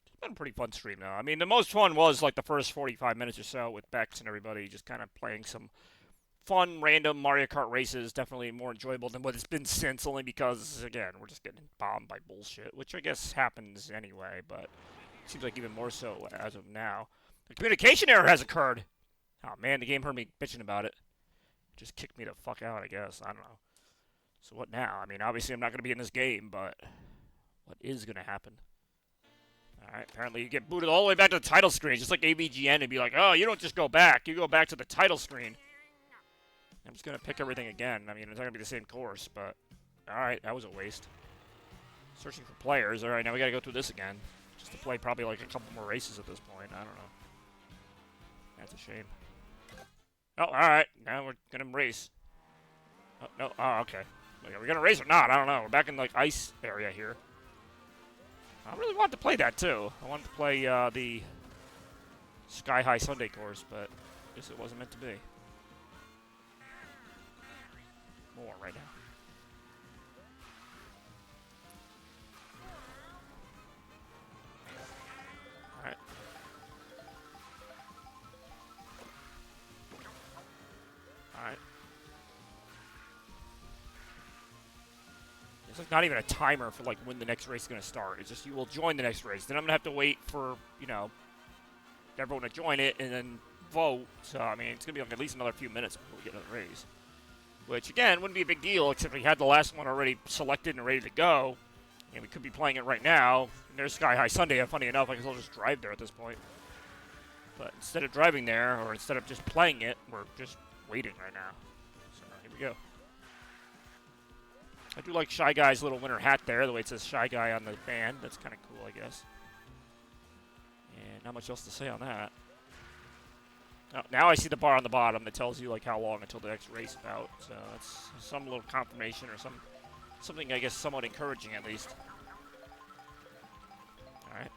It's been a pretty fun stream, though. I mean, the most fun was like the first 45 minutes or so with Bex and everybody just kind of playing some fun, random Mario Kart races. Definitely more enjoyable than what it's been since, only because, again, we're just getting bombed by bullshit, which I guess happens anyway, but it seems like even more so as of now. A communication error has occurred. Oh, man, the game heard me bitching about it. Just kicked me the fuck out, I guess. I don't know. So what now? I mean, obviously I'm not going to be in this game, but what is going to happen? Alright, apparently you get booted all the way back to the title screen, just like AVGN, and be like, oh, you don't just go back. You go back to the title screen. I'm just going to pick everything again. I mean, it's not going to be the same course, but... Alright, that was a waste. Searching for players. Alright, now we got to go through this again. Just to play probably like a couple more races at this point. I don't know. That's a shame. Oh, alright. Now we're going to race. Oh, no. Oh, okay. Are we going to race or not? I don't know. We're back in, like, ice area here. I really wanted to play that, too. I wanted to play the Sky High Sunday course, but I guess it wasn't meant to be. More right now. Alright. Alright. There's like not even a timer for like when the next race is going to start. It's just you will join the next race. Then I'm going to have to wait for, you know, everyone to join it and then vote. So, I mean, it's going to be like at least another few minutes before we get another race. Which, again, wouldn't be a big deal, except we had the last one already selected and ready to go. And we could be playing it right now. And there's Sky High Sunday, and funny enough, I guess I'll just drive there at this point. But instead of driving there, or instead of just playing it, we're just waiting right now. So, here we go. I do like Shy Guy's little winter hat there, the way it says Shy Guy on the band. That's kind of cool, I guess. And not much else to say on that. Oh, now I see the bar on the bottom that tells you like how long until the next race about. So that's some little confirmation or something I guess somewhat encouraging at least. All right.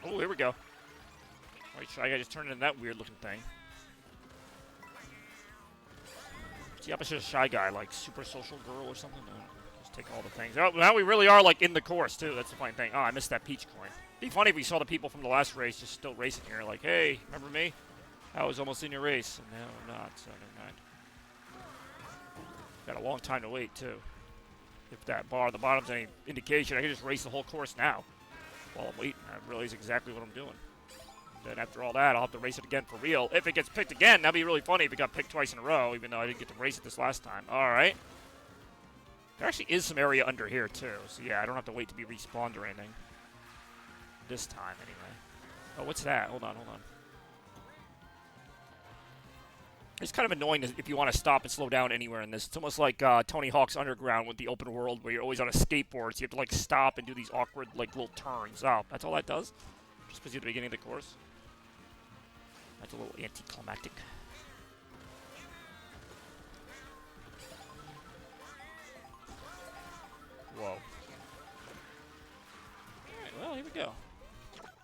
Oh, here we go. Wait, Shy Guy just turned into that weird looking thing. It's the opposite of Shy Guy, like super social girl or something. No, just take all the things. Oh, now we really are like in the course too. That's the funny thing. Oh, I missed that peach coin. It'd be funny if we saw the people from the last race just still racing here. Like, hey, remember me? I was almost in your race, and now I'm not, so never mind. Got a long time to wait, too. If that bar on the bottom's any indication, I can just race the whole course now. While I'm waiting, I realize exactly what I'm doing. Then after all that, I'll have to race it again for real. If it gets picked again, that'd be really funny if it got picked twice in a row, even though I didn't get to race it this last time. All right. There actually is some area under here, too. So, yeah, I don't have to wait to be respawned or anything. This time, anyway. Oh, what's that? Hold on, hold on. It's kind of annoying if you want to stop and slow down anywhere in this. It's almost like Tony Hawk's Underground with the open world where you're always on a skateboard, so you have to like stop and do these awkward like little turns. Oh, that's all that does? Just because you're at the beginning of the course? That's a little anticlimactic. Whoa. Alright, well, here we go.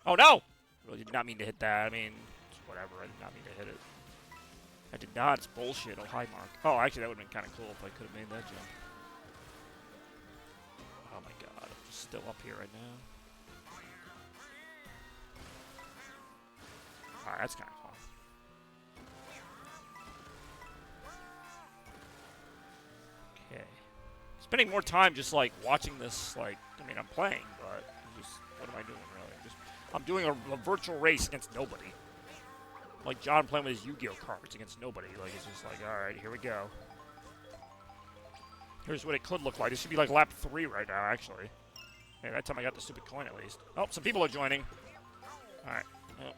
Oh, no! Really did not mean to hit that. I mean, whatever. I did not mean to hit it. I did not. It's bullshit. Oh, hi, Mark. Oh, actually, that would have been kind of cool if I could have made that jump. Oh, my God. I'm just still up here right now. Alright, that's kind of fun. Okay. Spending more time just, like, watching this, like, I mean, I'm playing, but just, what am I doing, really? I'm doing a virtual race against nobody. Like John playing with his Yu-Gi-Oh cards against nobody. Like, it's just like, alright, here we go. Here's what it could look like. This should be like lap 3 right now, actually. Hey, that time I got the stupid coin at least. Oh, some people are joining. Alright. Well,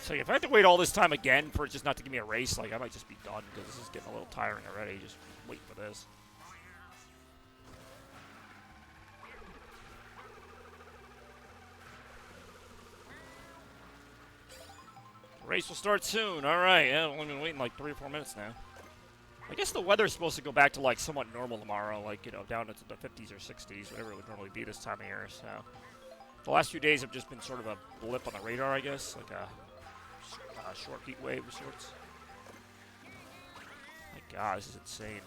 so if I have to wait all this time again for it just not to give me a race, like, I might just be done because this is getting a little tiring already. Just waiting for this. Race will start soon. All right. Yeah, I've only been waiting like 3 or 4 minutes now. I guess the weather's supposed to go back to like somewhat normal tomorrow, like, you know, down into the 50s or 60s, whatever it would normally be this time of year. So the last few days have just been sort of a blip on the radar, I guess, like a short heat wave of sorts. My God, this is insane.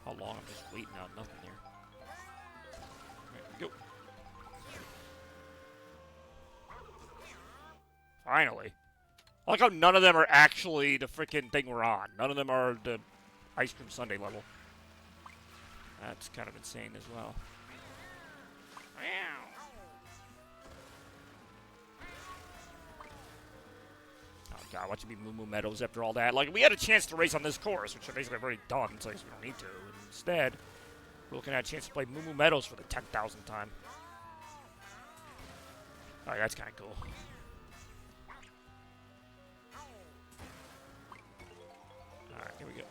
How long I'm just waiting out nothing here. All right, go. Finally. I like how none of them are actually the freaking thing we're on. None of them are the Ice Cream Sundae level. That's kind of insane as well. Oh God, watching me Moo Moo Meadows after all that. Like, we had a chance to race on this course, which basically I've already done, so we don't need to. Instead, we're looking at a chance to play Moo Moo Meadows for the 10,000th time. Alright, that's kind of cool. Alright, here we go.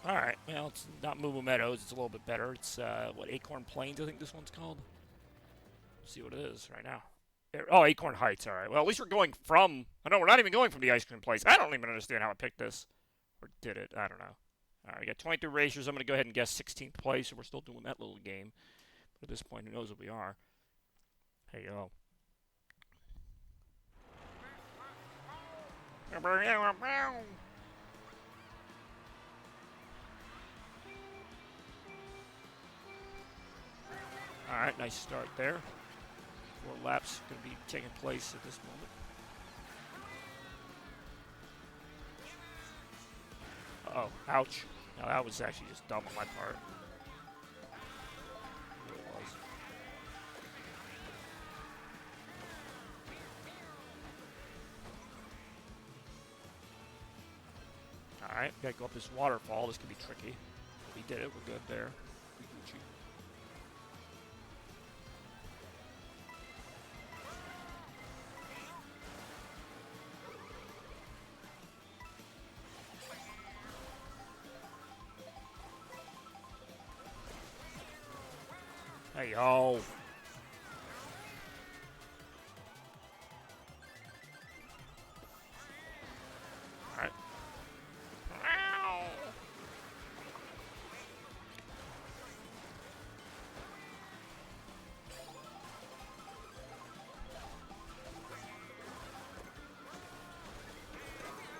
Alright, well, it's not Moo Moo Meadows, it's a little bit better. It's, what, Acorn Plains, I think this one's called? Let's see what it is right now. Oh, Acorn Heights, alright. Well, at least we're going from... I know, we're not even going from the ice cream place. I don't even understand how I picked this. Or did it, I don't know. Alright, we got 23 racers. I'm going to go ahead and guess 16th place, so we're still doing that little game. But at this point, who knows what we are. Hey, yo. Alright, nice start there. 4 laps going to be taking place at this moment. Uh-oh, ouch. No, that was actually just dumb on my part. It really was. Alright, gotta go up this waterfall. This could be tricky. We did it, we're good there. Gucci. Hey, yo. Alright.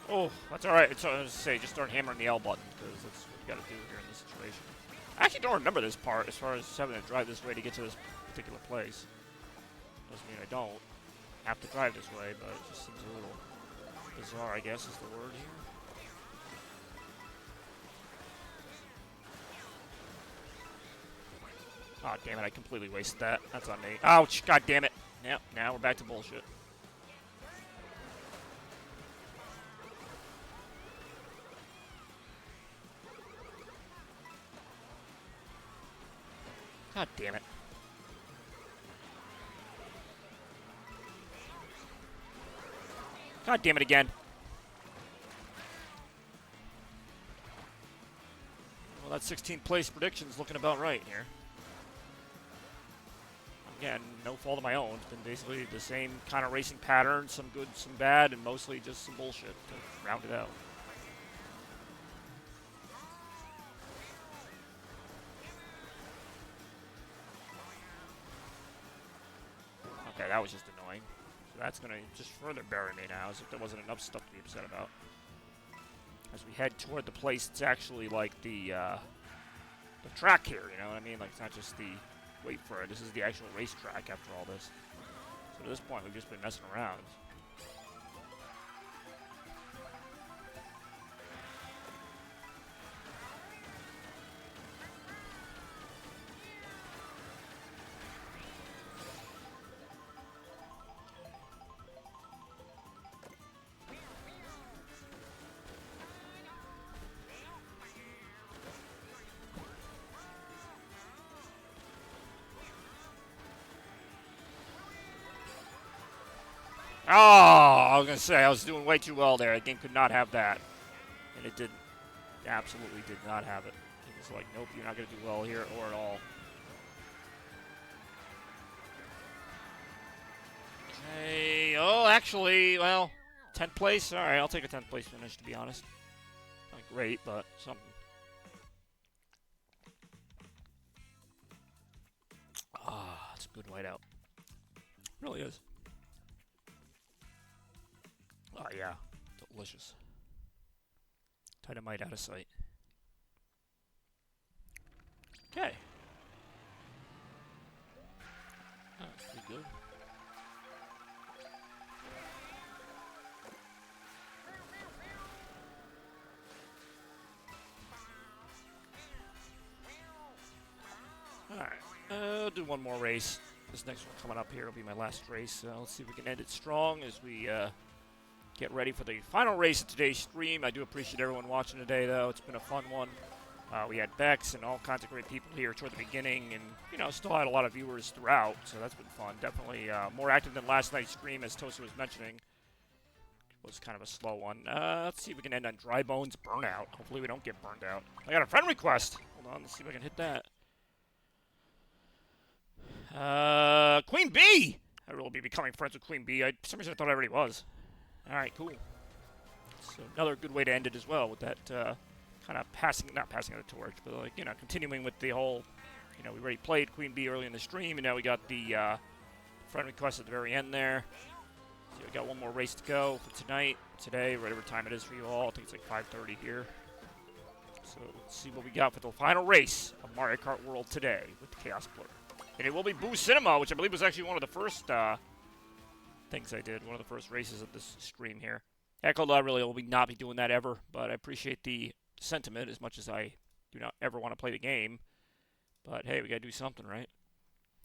Oh, that's alright. It's, I was going to say, just start hammering the L button, because that's what you gotta do here in this situation. I actually don't remember this part as far as having to drive this way to get to this particular place. Doesn't mean I don't have to drive this way, but it just seems a little bizarre, I guess is the word here. Oh, damn it, I completely wasted that. That's on me. Ouch, god damn it. Yep, now we're back to bullshit. God damn it. God damn it again. Well, that 16th place prediction's looking about right here. Again, no fault of my own. It's been basically the same kind of racing pattern, some good, some bad, and mostly just some bullshit to round it out. Okay, that was just annoying. So that's going to just further bury me now, as if there wasn't enough stuff to be upset about. As we head toward the place, it's actually like the track here, you know what I mean? Like, it's not just the wait for it. This is the actual racetrack after all this. So at this point, we've just been messing around. Oh, I was going to say, I was doing way too well there. The game could not have that. And it didn't. Absolutely did not have it. It was like, nope, you're not going to do well here or at all. Okay. Oh, actually, well, 10th place? All right, I'll take a 10th place finish, to be honest. Not great, but something. Ah, it's a good whiteout. It really is. Oh, yeah. Delicious. Dynamite out of sight. Okay. Oh, that's pretty good. Alright. I'll do one more race. This next one coming up here will be my last race. Let's see if we can end it strong as we get ready for the final race of today's stream. I do appreciate everyone watching today, though. It's been a fun one. We had Bex and all kinds of great people here toward the beginning, and, you know, still had a lot of viewers throughout, so that's been fun. Definitely more active than last night's stream, as Tosa was mentioning. It was kind of a slow one. Let's see if we can end on Dry Bones Burnout. Hopefully we don't get burned out. I got a friend request. Hold on, let's see if I can hit that. Queen Bee! I will be becoming friends with Queen Bee. For some reason I thought I already was. Alright, cool. So another good way to end it as well with that kind of not passing of the torch, but like, you know, continuing with the whole, you know, we already played Queen Bee early in the stream, and now we got the friend request at the very end there. So we got one more race to go for tonight, today, whatever time it is for you all. I think it's like 5:30 here. So let's see what we got for the final race of Mario Kart World today with the Chaos Blur. And it will be Boo Cinema, which I believe was actually one of the first things I did, one of the first races of this stream here. Echo Love really will not be doing that ever, but I appreciate the sentiment as much as I do not ever want to play the game. But hey, we got to do something, right?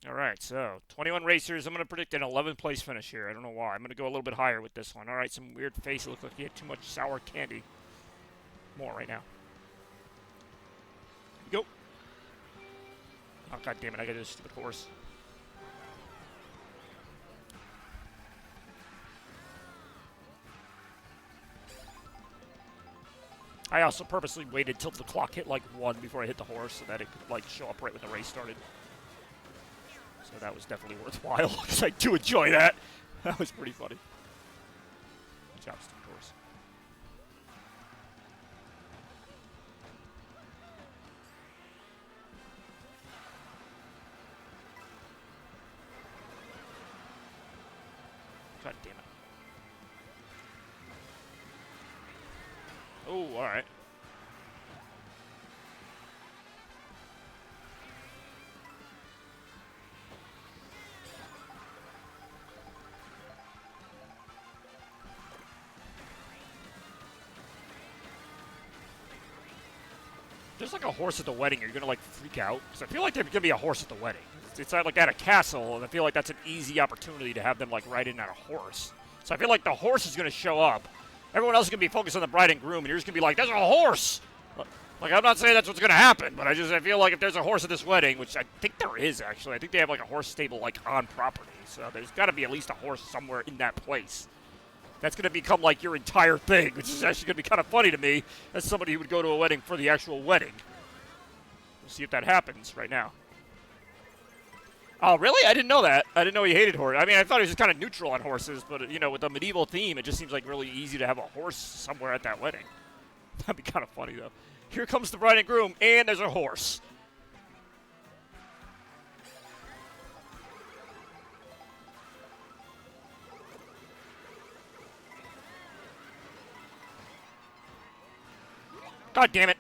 All right, so 21 racers. I'm going to predict an 11th place finish here. I don't know why. I'm going to go a little bit higher with this one. All right, some weird face. It looked like he had too much sour candy. More right now. Here we go. Oh, God damn it. I got this stupid horse. I also purposely waited till the clock hit like 1 before I hit the horse so that it could like show up right when the race started. So that was definitely worthwhile because I do enjoy that. That was pretty funny. Good job, stupid horse. God damn it. Oh, alright. There's like a horse at the wedding. Are you gonna like freak out? Because I feel like there's gonna be a horse at the wedding. It's like at a castle, and I feel like that's an easy opportunity to have them like ride in on a horse. So I feel like the horse is gonna show up. Everyone else is gonna be focused on the bride and groom, and you're just gonna be like, "There's a horse." Like, I'm not saying that's what's gonna happen, but I feel like if there's a horse at this wedding, which I think there is actually, I think they have like a horse stable like on property, so there's got to be at least a horse somewhere in that place. That's going to become like your entire thing, which is actually going to be kind of funny to me as somebody who would go to a wedding for the actual wedding. We'll see if that happens right now. Oh, really? I didn't know that. I didn't know he hated horses. I mean, I thought he was just kind of neutral on horses, but, you know, with the medieval theme, it just seems like really easy to have a horse somewhere at that wedding. That'd be kind of funny, though. Here comes the bride and groom, and there's a horse. God damn it.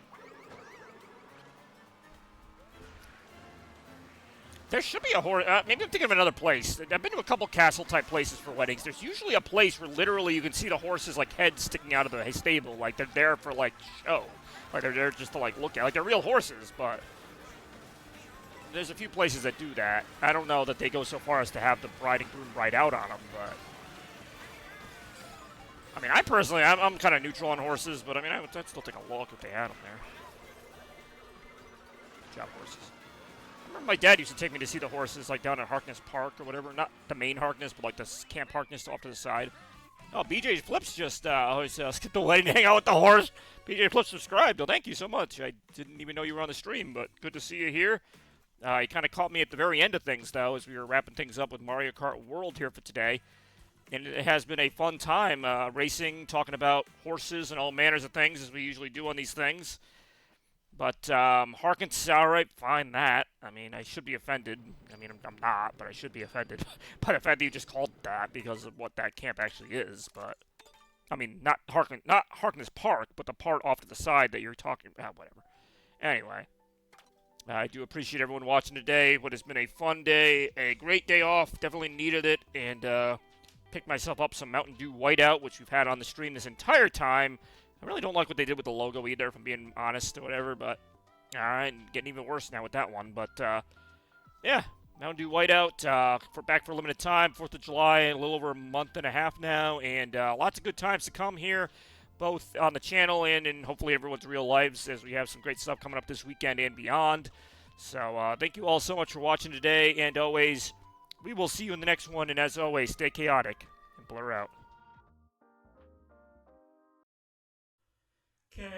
There should be a horse. Maybe I'm thinking of another place. I've been to a couple castle-type places for weddings. There's usually a place where literally you can see the horses, like, heads sticking out of the stable. Like, they're there for, like, show. Like, they're there just to, like, look at. Like, they're real horses, but there's a few places that do that. I don't know that they go so far as to have the bride and groom ride out on them, but I mean, I personally, I'm kind of neutral on horses, but I mean, I'd still take a look if they had them there. Good job, horses. I remember my dad used to take me to see the horses, like, down at Harkness Park or whatever. Not the main Harkness, but, like, the Camp Harkness off to the side. Oh, BJ Flips just skipped the wedding to hang out with the horse. BJ Flips subscribed. Well, thank you so much. I didn't even know you were on the stream, but good to see you here. You kind of caught me at the very end of things, though, as we were wrapping things up with Mario Kart World here for today. And it has been a fun time racing, talking about horses and all manners of things, as we usually do on these things. But Harkins, all right, fine that. I mean, I should be offended. I mean, I'm not, but I should be offended by the fact that you just called it that because of what that camp actually is. But I mean, not Harkness Park, but the part off to the side that you're talking about. Whatever. Anyway, I do appreciate everyone watching today. What has been a fun day, a great day off. Definitely needed it, and picked myself up some Mountain Dew Whiteout, which we've had on the stream this entire time. I really don't like what they did with the logo either, if I'm being honest or whatever, but alright, getting even worse now with that one. But yeah, Mountain Dew Whiteout back for a limited time, 4th of July, a little over a month and a half now, and lots of good times to come here, both on the channel and in hopefully everyone's real lives, as we have some great stuff coming up this weekend and beyond. So thank you all so much for watching today, and always, we will see you in the next one, and as always, stay chaotic and blur out. Chaos.